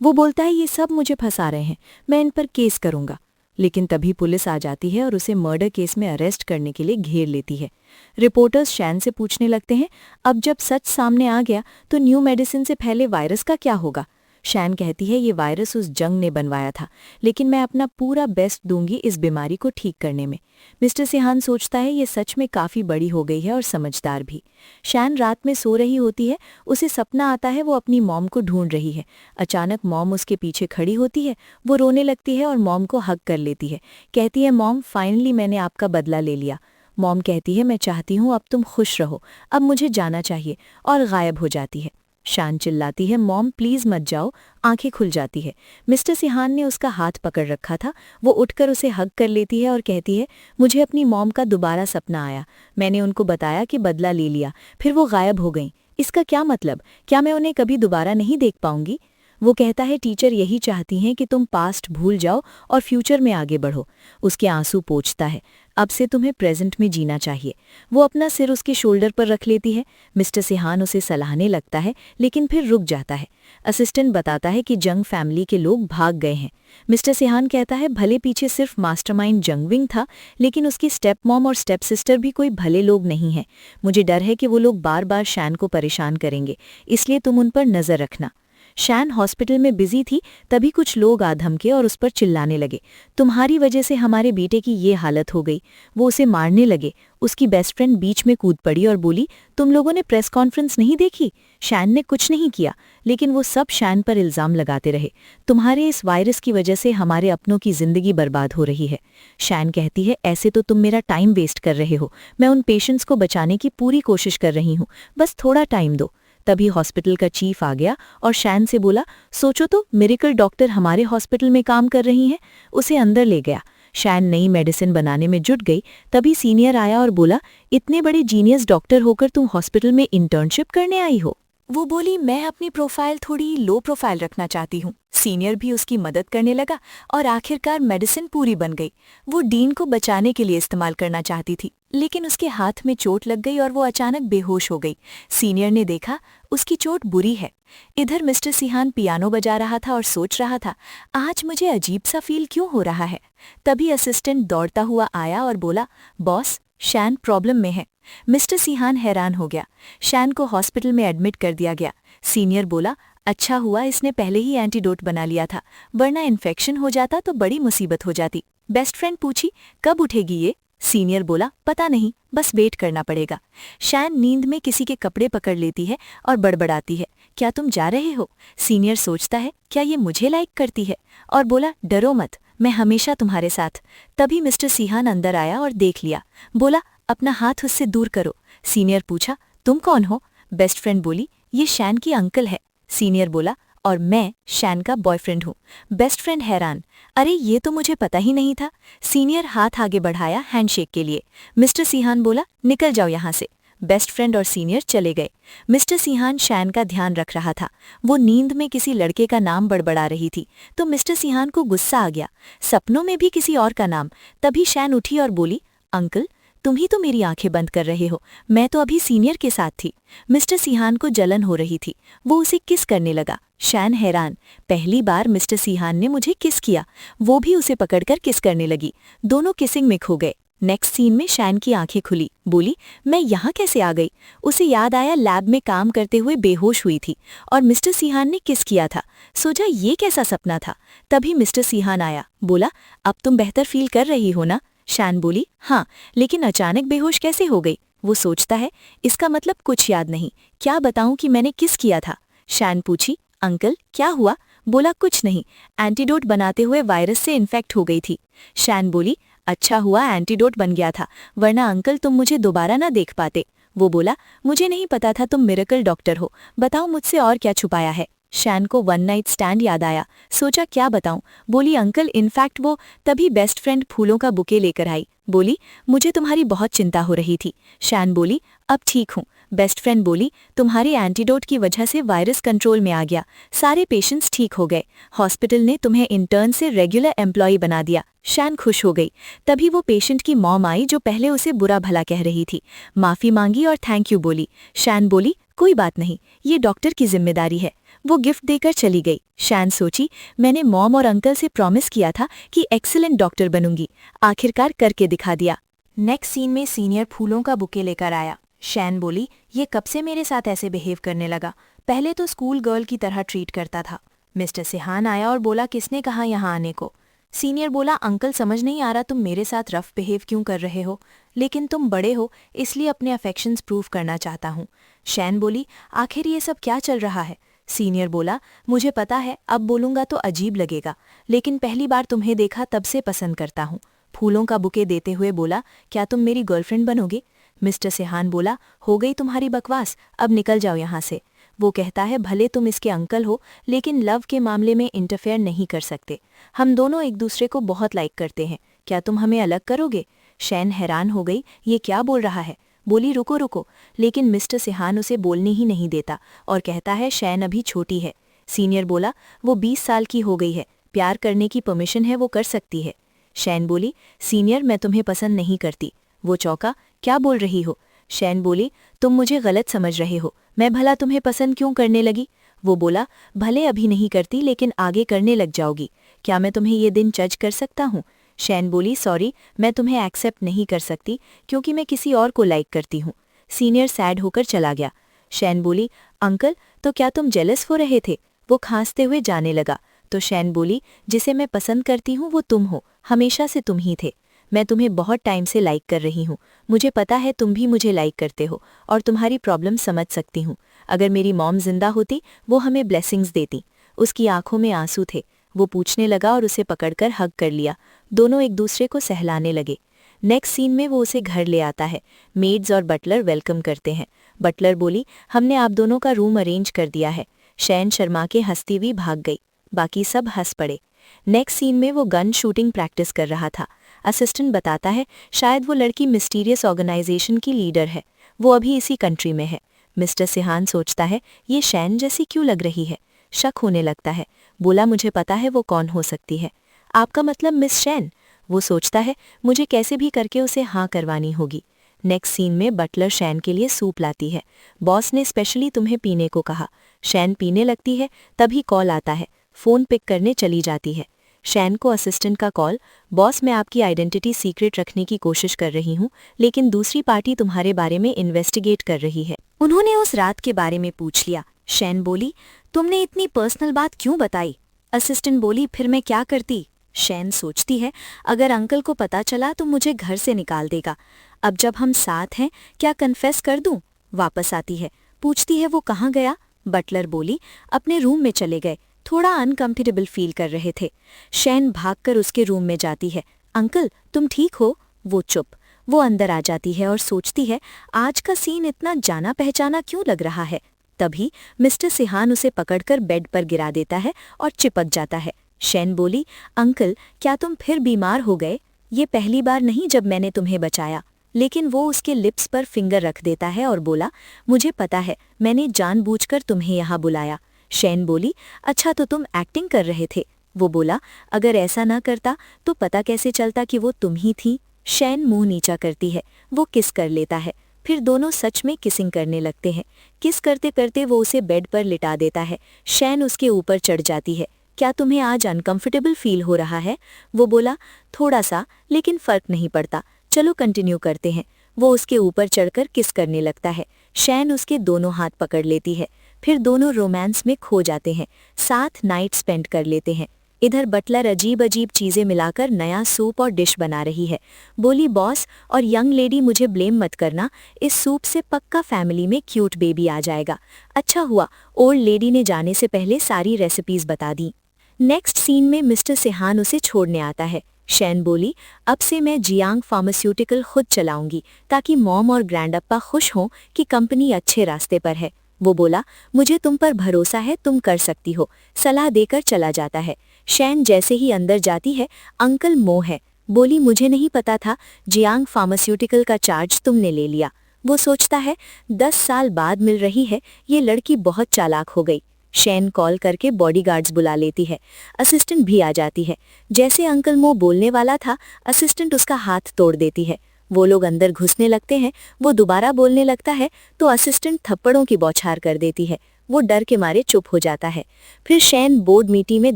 वो बोलता है, ये सब मुझे फंसा रहे हैं, मैं इन पर केस करूंगा। लेकिन तभी पुलिस आ जाती है और उसे मर्डर केस में अरेस्ट करने के लिए घेर लेती है। रिपोर्टर्स शैन से पूछने लगते हैं, अब जब सच सामने आ गया तो न्यू मेडिसिन से फैले वायरस का क्या होगा? शैन कहती है, ये वायरस उस जंग ने बनवाया था, लेकिन मैं अपना पूरा बेस्ट दूंगी इस बीमारी को ठीक करने में। मिस्टर सिहान सोचता है, ये सच में काफ़ी बड़ी हो गई है और समझदार भी। शैन रात में सो रही होती है, उसे सपना आता है वो अपनी मॉम को ढूंढ रही है। अचानक मॉम उसके पीछे खड़ी होती है। वो रोने लगती है और मॉम को हग कर लेती है। कहती है, मॉम फाइनली मैंने आपका बदला ले लिया। मॉम कहती है, मैं चाहती हूँ अब तुम खुश रहो, अब मुझे जाना चाहिए, और गायब हो जाती है। शान चिल्लाती है, मॉम प्लीज़ मत जाओ। आंखें खुल जाती है। मिस्टर सिहान ने उसका हाथ पकड़ रखा था। वो उठकर उसे हग कर लेती है और कहती है, मुझे अपनी मॉम का दोबारा सपना आया, मैंने उनको बताया कि बदला ले लिया, फिर वो गायब हो गईं। इसका क्या मतलब? क्या मैं उन्हें कभी दोबारा नहीं देख पाऊंगी? वो कहता है, टीचर यही चाहती हैं कि तुम पास्ट भूल जाओ और फ्यूचर में आगे बढ़ो। उसके आंसू पोंछता है। अब से तुम्हें प्रेजेंट में जीना चाहिए। वो अपना सिर उसके शोल्डर पर रख लेती है। मिस्टर सिहान उसे सलाहने लगता है, लेकिन फिर रुक जाता है। असिस्टेंट बताता है कि जंग फैमिली के लोग भाग गए हैं। मिस्टर सिहान कहता है भले पीछे सिर्फ मास्टरमाइंड जंगविंग था, लेकिन उसकी स्टेप मॉम और स्टेप सिस्टर भी कोई भले लोग नहीं हैं। मुझे डर है कि वो लोग बार बार शैन को परेशान करेंगे, इसलिए तुम उन पर नजर रखना। शैन हॉस्पिटल में बिजी थी, तभी कुछ लोग आ धमके और उस पर चिल्लाने लगे, तुम्हारी वजह से हमारे बेटे की ये हालत हो गई। वो उसे मारने लगे। उसकी बेस्ट फ्रेंड बीच में कूद पड़ी और बोली, तुम लोगों ने प्रेस कॉन्फ्रेंस नहीं देखी? शैन ने कुछ नहीं किया, लेकिन वो सब शैन पर इल्जाम लगाते रहे। तुम्हारे इस वायरस की वजह से हमारे अपनों की जिंदगी बर्बाद हो रही है। शैन कहती है, ऐसे तो तुम मेरा टाइम वेस्ट कर रहे हो। मैं उन पेशेंट्स को बचाने की पूरी कोशिश कर रही हूँ, बस थोड़ा टाइम दो। तभी हॉस्पिटल का चीफ आ गया और शैन से बोला, सोचो तो मिरेकल डॉक्टर हमारे हॉस्पिटल में काम कर रही हैं। उसे अंदर ले गया। शैन नई मेडिसिन बनाने में जुट गई। तभी सीनियर आया और बोला, इतने बड़े जीनियस डॉक्टर होकर तुम हॉस्पिटल में इंटर्नशिप करने आई हो? वो बोली, मैं अपनी प्रोफाइल थोड़ी लो प्रोफाइल रखना चाहती हूँ। सीनियर भी उसकी मदद करने लगा और आखिरकार मेडिसिन पूरी बन गई। वो डीन को बचाने के लिए इस्तेमाल करना चाहती थी, लेकिन उसके हाथ में चोट लग गई और वो अचानक बेहोश हो गई। सीनियर ने देखा उसकी चोट बुरी है। इधर मिस्टर सिहान पियानो बजा रहा था और सोच रहा था, आज मुझे अजीब सा फील क्यों हो रहा है। तभी असिस्टेंट दौड़ता हुआ आया और बोला, बॉस, शैन प्रॉब्लम में है। मिस्टर सिहान हैरान हो गया। शैन को हॉस्पिटल में एडमिट कर दिया गया। सीनियर बोला, अच्छा हुआ इसने पहले ही एंटीडोट बना लिया था, वरना इन्फेक्शन हो जाता तो बड़ी मुसीबत हो जाती। बेस्ट फ्रेंड पूछी, कब उठेगी ये? सीनियर बोला, पता नहीं, बस वेट करना पड़ेगा। शैन नींद में किसी के कपड़े पकड़ लेती है और बड़बड़ाती है, क्या तुम जा रहे हो? सीनियर सोचता है, क्या ये मुझे लाइक करती है, और बोला, डरो मत, मैं हमेशा तुम्हारे साथ। तभी मिस्टर सिहान अंदर आया और देख लिया। बोला, अपना हाथ उससे दूर करो। सीनियर पूछा, तुम कौन हो? बेस्ट फ्रेंड बोली, ये शैन की अंकल है। सीनियर बोला, और मैं शैन का बॉयफ्रेंड हूँ। बेस्ट फ्रेंड हैरान, अरे ये तो मुझे पता ही नहीं था। सीनियर हाथ आगे बढ़ाया हैंडशेक के लिए। मिस्टर सिहान बोला, निकल जाओ यहाँ से। बेस्ट फ्रेंड और सीनियर चले गए। मिस्टर सिहान शैन का ध्यान रख रहा था। वो नींद में किसी लड़के का नाम बड़बड़ा रही थी, तो मिस्टर सिहान को गुस्सा आ गया, सपनों में भी किसी और का नाम। तभी शैन उठी और बोली, अंकल, तुम ही तो मेरी आंखें बंद कर रहे हो, मैं तो अभी सीनियर के साथ थी। मिस्टर सिहान को जलन हो रही थी। वो उसे किस करने लगा। शैन हैरान, पहली बार मिस्टर सिहान ने मुझे किस किया। वो भी उसे पकड़कर किस करने लगी। दोनों किसिंग में खो गए। नेक्स्ट सीन में शैन की आंखें खुली, बोली, मैं यहाँ कैसे आ गई? उसे याद आया लैब में काम करते हुए बेहोश हुई थी और मिस्टर सिहान ने किस किया था। सोचा ये कैसा सपना था। तभी मिस्टर सिहान आया, बोला, अब तुम बेहतर फील कर रही हो ना? शैन बोली, हाँ, लेकिन अचानक बेहोश कैसे हो गई? वो सोचता है, इसका मतलब कुछ याद नहीं, क्या बताऊं कि मैंने किस किया था? शैन पूछी, अंकल क्या हुआ? बोला, कुछ नहीं, एंटीडोट बनाते हुए वायरस से इन्फेक्ट हो गई थी। शैन बोली, अच्छा हुआ एंटीडोट बन गया था, वरना अंकल तुम मुझे दोबारा ना देख पाते। वो बोला, मुझे नहीं पता था तुम मिरेकल डॉक्टर हो, बताओ मुझसे और क्या छुपाया है? शैन को वन नाइट स्टैंड याद आया। सोचा क्या बताऊं? बोली, अंकल इनफैक्ट वो। तभी बेस्ट फ्रेंड फूलों का बुके लेकर आई। बोली, मुझे तुम्हारी बहुत चिंता हो रही थी। शैन बोली, अब ठीक हूँ। बेस्ट फ्रेंड बोली, तुम्हारे एंटीडोट की वजह से वायरस कंट्रोल में आ गया, सारे पेशेंट्स ठीक हो गए, हॉस्पिटल ने तुम्हें इंटर्न से रेगुलर एम्प्लॉय बना दिया। शैन खुश हो गई। तभी वो पेशेंट की मॉम आई जो पहले उसे बुरा भला कह रही थी, माफी मांगी और थैंक यू बोली। शैन बोली, कोई बात नहीं, ये डॉक्टर की जिम्मेदारी है। वो गिफ्ट देकर चली गई। शैन सोची, मैंने मॉम और अंकल से प्रॉमिस किया था कि एक्सीलेंट डॉक्टर बनूंगी, आखिरकार करके दिखा दिया। नेक्स्ट सीन में सीनियर फूलों का बुके लेकर आया। शैन बोली, ये कब से मेरे साथ ऐसे बिहेव करने लगा? पहले तो स्कूल गर्ल की तरह ट्रीट करता था। मिस्टर सिहान आया और बोला, किसने कहा यहाँ आने को? सीनियर बोला, अंकल समझ नहीं आ रहा तुम मेरे साथ रफ बिहेव क्यों कर रहे हो, लेकिन तुम बड़े हो इसलिए अपने अफेक्शंस प्रूव करना चाहता हूँ। शैन बोली, आखिर ये सब क्या चल रहा है? सीनियर बोला, मुझे पता है, अब बोलूंगा तो अजीब लगेगा, लेकिन पहली बार तुम्हें देखा तब से पसंद करता हूँ। फूलों का बुके देते हुए बोला, क्या तुम मेरी गर्लफ्रेंड बनोगे? मिस्टर सिहान बोला, हो गई तुम्हारी बकवास, अब निकल जाओ यहाँ से। वो कहता है, भले तुम इसके अंकल हो, लेकिन लव के मामले में इंटरफेयर नहीं कर सकते। हम दोनों एक दूसरे को बहुत लाइक करते हैं, क्या तुम हमें अलग करोगे? शैन हैरान हो गई, ये क्या बोल रहा है? बोली, रुको रुको, लेकिन मिस्टर सिहान उसे बोलने ही नहीं देता और कहता है, शैन अभी छोटी है। सीनियर बोला, वो 20 साल की हो गई है, प्यार करने की परमिशन है, वो कर सकती है। शैन बोली, सीनियर मैं तुम्हें पसंद नहीं करती। वो चौंका, क्या बोल रही हो? शैन बोली, तुम मुझे गलत समझ रहे हो, मैं भला तुम्हें पसंद क्यों करने लगी? वो बोला, भले अभी नहीं करती लेकिन आगे करने लग जाओगी। क्या मैं तुम्हें ये दिन जज कर सकता हूँ? शैन बोली, सॉरी मैं तुम्हें एक्सेप्ट नहीं कर सकती क्योंकि मैं किसी और को लाइक करती हूँ। सीनियर सैड होकर चला गया। शैन बोली, अंकल तो क्या तुम जेलस हो रहे थे? वो खांसते हुए जाने लगा तो शैन बोली, जिसे मैं पसंद करती हूँ वो तुम हो, हमेशा से तुम ही थे। मैं तुम्हें बहुत टाइम से लाइक कर रही हूँ, मुझे पता है तुम भी मुझे लाइक करते हो और तुम्हारी प्रॉब्लम समझ सकती हूँ। अगर मेरी मॉम जिंदा होती वो हमें ब्लेसिंग्स देती। उसकी आंखों में आंसू थे। वो पूछने लगा और उसे पकड़कर हग कर लिया। दोनों एक दूसरे को सहलाने लगे। नेक्स्ट सीन में वो उसे घर ले आता है। मेड्स और बटलर वेलकम करते हैं। बटलर बोली, हमने आप दोनों का रूम अरेंज कर दिया है। शैन शर्मा के हंसती हुई भाग गई। बाकी सब हंस पड़े। नेक्स्ट सीन में वो गन शूटिंग प्रैक्टिस कर रहा था। असिस्टेंट बताता है, शायद वो लड़की मिस्टीरियस ऑर्गेनाइजेशन की लीडर है। वो अभी इसी कंट्री में है। मिस्टर सिहान सोचता है, ये शैन जैसी क्यों लग रही है? शक होने लगता है। बोला, मुझे पता है वो कौन हो सकती है। आपका मतलब मिस शैन? वो सोचता है, मुझे कैसे भी करके उसे हाँ करवानी होगी। नेक्स्ट सीन में बटलर शैन के लिए सूप लाती है। बॉस ने स्पेशली तुम्हें पीने को कहा। शैन पीने लगती है, तभी कॉल आता है। फ़ोन पिक करने चली जाती है। शैन को असिस्टेंट का कॉल, बॉस मैं आपकी आइडेंटिटी सीक्रेट रखने की कोशिश कर रही हूँ लेकिन दूसरी पार्टी तुम्हारे बारे में इन्वेस्टिगेट कर रही है। उन्होंने उस रात के बारे में पूछ लिया। शैन बोली, तुमने इतनी पर्सनल बात क्यों बताई? असिस्टेंट बोली, फिर मैं क्या करती? शैन सोचती है, अगर अंकल को पता चला तो मुझे घर से निकाल देगा। अब जब हम साथ हैं क्या कन्फेस कर दूं? वापस आती है, पूछती है वो कहाँ गया? बटलर बोली, अपने रूम में चले गए, थोड़ा अनकंफर्टेबल फील कर रहे थे। शैन भागकर उसके रूम में जाती है। अंकल तुम ठीक हो? वो चुप। वो अंदर आ जाती है और सोचती है, आज का सीन इतना जाना पहचाना क्यों लग रहा है। तभी मिस्टर सिहान उसे पकड़कर बेड पर गिरा देता है और चिपक जाता है। शैन बोली, अंकल क्या तुम फिर बीमार हो गए? ये पहली बार नहीं जब मैंने तुम्हें बचाया। लेकिन वो उसके लिप्स पर फिंगर रख देता है और बोला, मुझे पता है मैंने जानबूझकर तुम्हें यहाँ बुलाया। शैन बोली, अच्छा तो तुम एक्टिंग कर रहे थे? वो बोला, अगर ऐसा ना करता तो पता कैसे चलता कि वो तुम ही थी। शैन मुंह नीचा करती है। वो किस कर लेता है। फिर दोनों सच में किसिंग करने लगते हैं। किस करते करते वो उसे बेड पर लिटा देता है। शैन उसके ऊपर चढ़ जाती है। क्या तुम्हें आज अनकंफर्टेबल फील हो रहा है? वो बोला, थोड़ा सा, लेकिन फर्क नहीं पड़ता, चलो कंटिन्यू करते हैं। वो उसके ऊपर चढ़कर किस करने लगता है। शैन उसके दोनों हाथ पकड़ लेती है। फिर दोनों रोमांस में खो जाते हैं, साथ नाइट स्पेंड कर लेते हैं। इधर बटलर अजीब अजीब चीजें मिलाकर नया सूप और डिश बना रही है। बोली, बॉस और यंग लेडी मुझे ब्लेम मत करना, इस सूप से पक्का फैमिली में क्यूट बेबी आ जाएगा। अच्छा हुआ ओल्ड लेडी ने जाने से पहले सारी रेसिपीज बता दी। नेक्स्ट सीन में मिस्टर सिहान उसे छोड़ने आता है। शैन बोली, अब से मैं जियांग फार्मास्यूटिकल खुद चलाऊंगी ताकि मॉम और ग्रैंडअप्पा खुश हों कि कंपनी अच्छे रास्ते पर है। वो बोला, मुझे तुम पर भरोसा है, तुम कर सकती हो। सलाह देकर चला जाता है। शैन जैसे ही अंदर जाती है, अंकल मो है। बोली, मुझे नहीं पता था जियांग फार्मास्यूटिकल का चार्ज तुमने ले लिया। वो सोचता है 10 साल बाद मिल रही है, ये लड़की बहुत चालाक हो गई। शैन कॉल करके बॉडीगार्ड्स बुला लेती है। असिस्टेंट भी आ जाती है। जैसे अंकल मो बोलने वाला था, असिस्टेंट उसका हाथ तोड़ देती है। वो लोग अंदर घुसने लगते हैं। वो दोबारा बोलने लगता है तो असिस्टेंट थप्पड़ों की बौछार कर देती है। वो डर के मारे चुप हो जाता है। फिर शैन बोर्ड मीटिंग में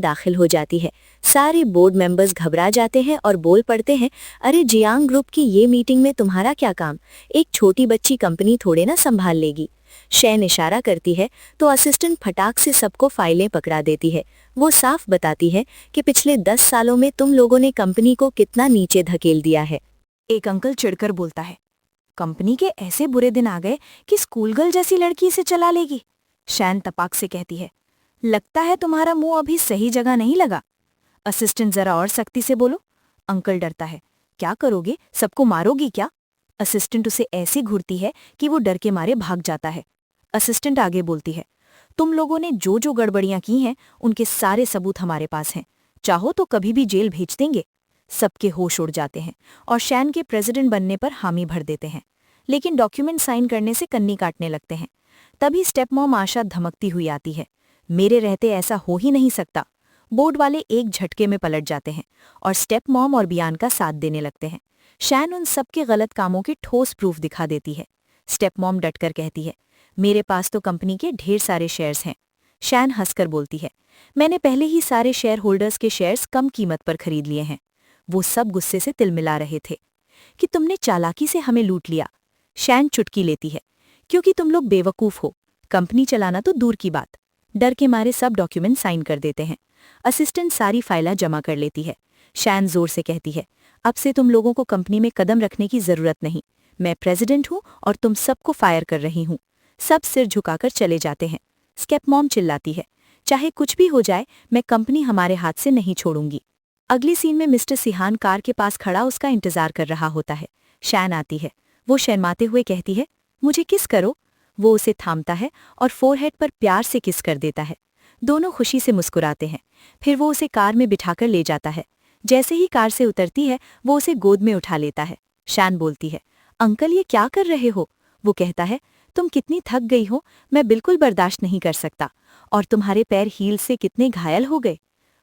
दाखिल हो जाती है। सारे बोर्ड मेंबर्स घबरा जाते हैं और बोल पड़ते हैं, अरे जियांग ग्रुप की ये मीटिंग में तुम्हारा क्या काम? एक छोटी बच्ची कंपनी थोड़े ना संभाल लेगी। शैन इशारा करती है तो असिस्टेंट फटाक से सबको फाइलें पकड़ा देती है। वो साफ बताती है कि पिछले 10 सालों में तुम लोगों ने कंपनी को कितना नीचे धकेल दिया है। एक अंकल चिढ़कर बोलता है, कंपनी के ऐसे बुरे दिन आ गए कि स्कूल गर्ल जैसी लड़की इसे चला लेगी। शैन तपाक से कहती है, लगता है तुम्हारा मुंह अभी सही जगह नहीं लगा। असिस्टेंट जरा और सख्ती से बोलो। अंकल डरता है, क्या करोगे, सबको मारोगी क्या? असिस्टेंट उसे ऐसी घूरती है कि वो डर के मारे भाग जाता है। असिस्टेंट आगे बोलती है, तुम लोगों ने जो जो गड़बड़ियां की हैं उनके सारे सबूत हमारे पास हैं, चाहो तो कभी भी जेल भेज देंगे। सबके होश उड़ जाते हैं और शैन के प्रेसिडेंट बनने पर हामी भर देते हैं, लेकिन डॉक्यूमेंट साइन करने से कन्नी काटने लगते हैं। तभी स्टेप मॉम आशा धमकती हुई आती है, मेरे रहते ऐसा हो ही नहीं सकता। बोर्ड वाले एक झटके में पलट जाते हैं और स्टेप मॉम और बियान का साथ देने लगते हैं। शैन उन सबके गलत कामों के ठोस प्रूफ दिखा देती है। स्टेप मॉम डटकर कहती है, मेरे पास तो कंपनी के ढेर सारे शेयर्स हैं। शैन हंसकर बोलती है, मैंने पहले ही सारे शेयर होल्डर्स के शेयर्स कम कीमत पर खरीद लिए हैं। वो सब गुस्से से तिलमिला रहे थे कि तुमने चालाकी से हमें लूट लिया। शैन चुटकी लेती है, क्योंकि तुम लोग बेवकूफ हो। कंपनी चलाना तो दूर की बात। डर के मारे सब डॉक्यूमेंट साइन कर देते हैं। असिस्टेंट सारी फाइलें जमा कर लेती है। शैन जोर से कहती है, अब से तुम लोगों को कंपनी में कदम रखने की जरूरत नहीं। मैं प्रेसिडेंट हूं और तुम सबको फायर कर रही हूं। सब सिर झुकाकर चले जाते हैं। स्टेप मॉम चिल्लाती है, चाहे कुछ भी हो जाए, मैं कंपनी हमारे हाथ से नहीं छोड़ूंगी। अगली सीन में मिस्टर सिहान कार के पास खड़ा उसका इंतजार कर रहा होता है। शैन आती है। वो शर्माते हुए कहती है, मुझे किस करो। वो उसे थामता है और फोरहेड पर प्यार से किस कर देता है। दोनों खुशी से मुस्कुराते हैं। फिर वो उसे कार में बिठाकर ले जाता है। जैसे ही कार से उतरती है, वो उसे गोद में उठा लेता है। शैन बोलती है, अंकल ये क्या कर रहे हो। वो कहता है, तुम कितनी थक गई हो, मैं बिल्कुल बर्दाश्त नहीं कर सकता। और तुम्हारे पैर हील से कितने घायल हो गए।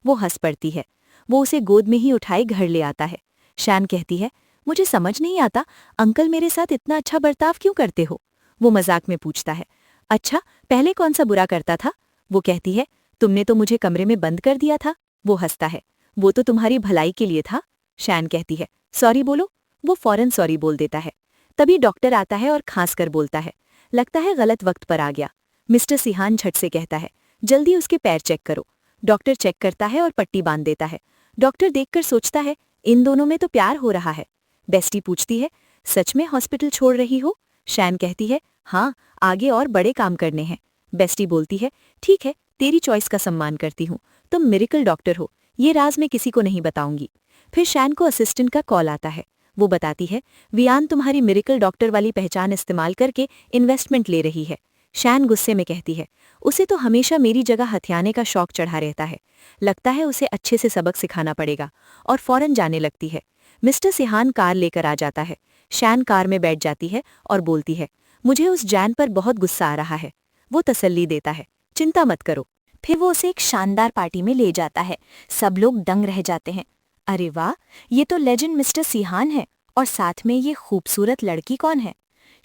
वो हंस पड़ती है। वो उसे गोद में ही उठाए घर ले आता है। शैन कहती है, मुझे समझ नहीं आता, अंकल मेरे साथ इतना अच्छा बर्ताव क्यों करते हो। वो मजाक में पूछता है, अच्छा पहले कौन सा बुरा करता था। वो कहती है, तुमने तो मुझे कमरे में बंद कर दिया था। वो हंसता है, वो तो तुम्हारी भलाई के लिए था। शैन कहती है, सॉरी बोलो। वो फौरन सॉरी बोल देता है। तभी डॉक्टर आता है और खांस कर बोलता है, लगता है गलत वक्त पर आ गया। मिस्टर सिहान झट से कहता है, जल्दी उसके पैर चेक करो। डॉक्टर चेक करता है और पट्टी बांध देता है। डॉक्टर देखकर सोचता है, इन दोनों में तो प्यार हो रहा है। बेस्टी पूछती है, सच में हॉस्पिटल छोड़ रही हो। शैन कहती है, हाँ, आगे और बड़े काम करने हैं। बेस्टी बोलती है, ठीक है, तेरी चॉइस का सम्मान करती हूँ। तुम मिरेकल डॉक्टर हो, ये राज मैं किसी को नहीं बताऊंगी। फिर शैन को असिस्टेंट का कॉल आता है। वो बताती है, वियान तुम्हारी मिरेकल डॉक्टर वाली पहचान इस्तेमाल करके इन्वेस्टमेंट ले रही है। शैन गुस्से में कहती है, उसे तो हमेशा मेरी जगह हथियाने का शौक चढ़ा रहता है। लगता है उसे अच्छे से सबक सिखाना पड़ेगा। और फौरन जाने लगती है। मिस्टर सिहान कार लेकर आ जाता है। शैन कार में बैठ जाती है और बोलती है, मुझे उस जैन पर बहुत गुस्सा आ रहा है। वो तसल्ली देता है, चिंता मत करो। फिर वो उसे एक शानदार पार्टी में ले जाता है। सब लोग दंग रह जाते हैं। अरे वाह, ये तो लेजेंड मिस्टर सिहान है। और साथ में ये खूबसूरत लड़की कौन है।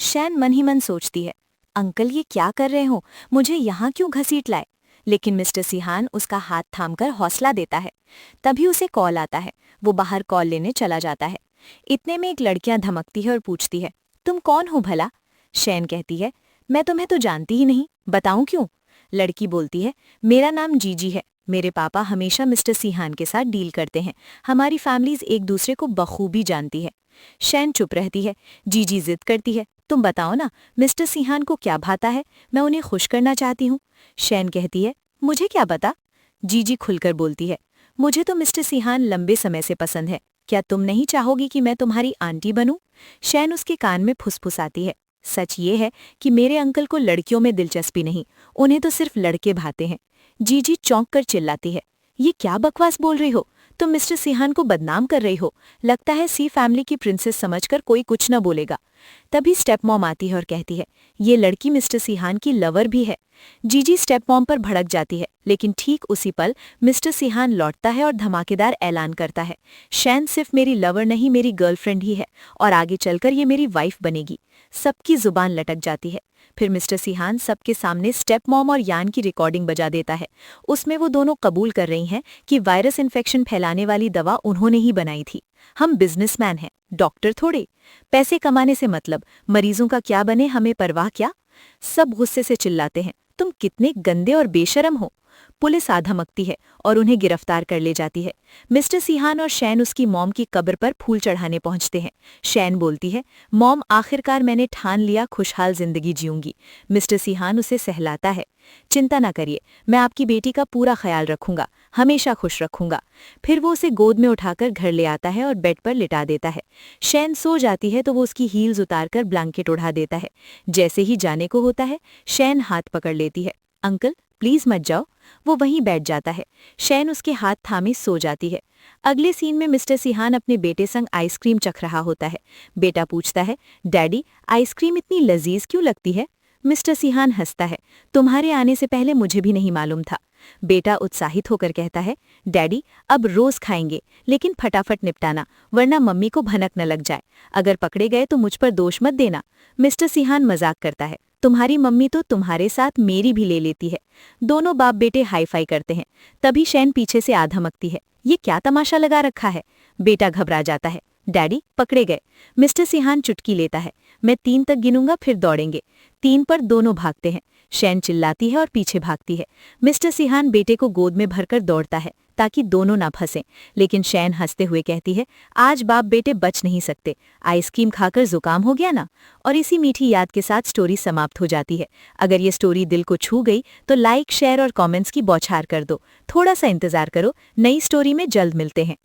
शैन मन ही मन सोचती है, अंकल ये क्या कर रहे हो, मुझे यहाँ क्यों घसीट लाए। लेकिन मिस्टर सिहान उसका हाथ थामकर हौसला देता है। तभी उसे कॉल आता है। वो बाहर कॉल लेने चला जाता है। इतने में एक लड़कियां धमकती है और पूछती है, तुम कौन हो भला। शैन कहती है, मैं तुम्हें तो जानती ही नहीं, बताऊं क्यों। लड़की बोलती है, मेरा नाम जीजी है। मेरे पापा हमेशा मिस्टर सिहान के साथ डील करते हैं। हमारी फैमिलीज एक दूसरे को बखूबी जानती है। शैन चुप रहती है। जीजी जिद करती है, तुम बताओ ना, मिस्टर सिहान को क्या भाता है, मैं उन्हें खुश करना चाहती हूँ। शैन कहती है, मुझे क्या पता। जीजी खुलकर बोलती है, मुझे तो मिस्टर सिहान लंबे समय से पसंद है। क्या तुम नहीं चाहोगी कि मैं तुम्हारी आंटी बनूं। शैन उसके कान में फुसफुसाती है, सच ये है कि मेरे अंकल को लड़कियों में दिलचस्पी नहीं, उन्हें तो सिर्फ लड़के भाते हैं। जीजी चौंक कर चिल्लाती है, ये क्या बकवास बोल रही हो, तुम मिस्टर सिहान को बदनाम कर रही हो। लगता है सी फैमिली की प्रिंसेस समझकर कोई कुछ न बोलेगा। तभी स्टेप मॉम आती है और कहती है, ये लड़की मिस्टर सिहान की लवर भी है। जीजी स्टेप मॉम पर भड़क जाती है, लेकिन ठीक उसी पल मिस्टर सिहान लौटता है और धमाकेदार ऐलान करता है, शैन सिर्फ मेरी लवर नहीं, मेरी गर्लफ्रेंड ही है और आगे चलकर ये मेरी वाइफ बनेगी। सबकी जुबान लटक जाती है। फिर मिस्टर सिहान सबके सामने स्टेप मॉम और यान की रिकॉर्डिंग बजा देता है। उसमें वो दोनों कबूल कर रही हैं कि वायरस इन्फेक्शन फैलाने वाली दवा उन्होंने ही बनाई थी। हम बिजनेसमैन हैं, डॉक्टर थोड़े। पैसे कमाने से मतलब, मरीजों का क्या बने हमें परवाह क्या। सब गुस्से से चिल्लाते हैं, तुम कितने गंदे और बेशरम हो। पुलिस आ धमकती है और उन्हें गिरफ्तार कर ले जाती है। मिस्टर सिहान और शैन उसकी मॉम की कब्र पर फूल चढ़ाने पहुंचते हैं। शैन बोलती है, मॉम आखिरकार मैंने ठान लिया, खुशहाल जिंदगी जीऊंगी। मिस्टर सिहान उसे सहलाता है, चिंता ना करिए, मैं आपकी बेटी का पूरा ख्याल रखूंगा, हमेशा खुश रखूंगा। फिर वो उसे गोद में उठाकर घर ले आता है और बेड पर लिटा देता है। शैन सो जाती है तो वो उसकी हील्स उतारकर ब्लैंकेट उड़ा देता है। जैसे ही जाने को होता है, शैन हाथ पकड़ लेती है, अंकल प्लीज मत जाओ। वो वहीं बैठ जाता है। शैन उसके हाथ थामे सो जाती है। अगले सीन में मिस्टर सिहान अपने बेटे संग आइसक्रीम चख रहा होता है। बेटा पूछता है, डैडी आइसक्रीम इतनी लजीज क्यों लगती है। मिस्टर सिहान हंसता है। तुम्हारे आने से पहले मुझे भी नहीं मालूम था। बेटा उत्साहित होकर कहता है, डैडी अब रोज खाएंगे, लेकिन फटाफट निपटाना, वरना मम्मी को भनक न लग जाए। अगर पकड़े गए तो मुझ पर दोष मत देना। मिस्टर सिहान मजाक करता है, तुम्हारी मम्मी तो तुम्हारे साथ मेरी भी ले लेती है। दोनों बाप बेटे हाई फाई करते हैं। तभी शैन पीछे से आ धमकती है, ये क्या तमाशा लगा रखा है। बेटा घबरा जाता है, डैडी पकड़े गए। मिस्टर सिहान चुटकी लेता है, मैं 3 तक गिनूंगा फिर दौड़ेंगे। 3 पर दोनों भागते हैं। शैन चिल्लाती है और पीछे भागती है। मिस्टर सिहान बेटे को गोद में भरकर दौड़ता है ताकि दोनों ना फंसें, लेकिन शैन हंसते हुए कहती है, आज बाप बेटे बच नहीं सकते, आइसक्रीम खाकर जुकाम हो गया ना। और इसी मीठी याद के साथ स्टोरी समाप्त हो जाती है। अगर ये स्टोरी दिल को छू गई तो लाइक, शेयर और कमेंट्स की बौछार कर दो। थोड़ा सा इंतजार करो, नई स्टोरी में जल्द मिलते हैं।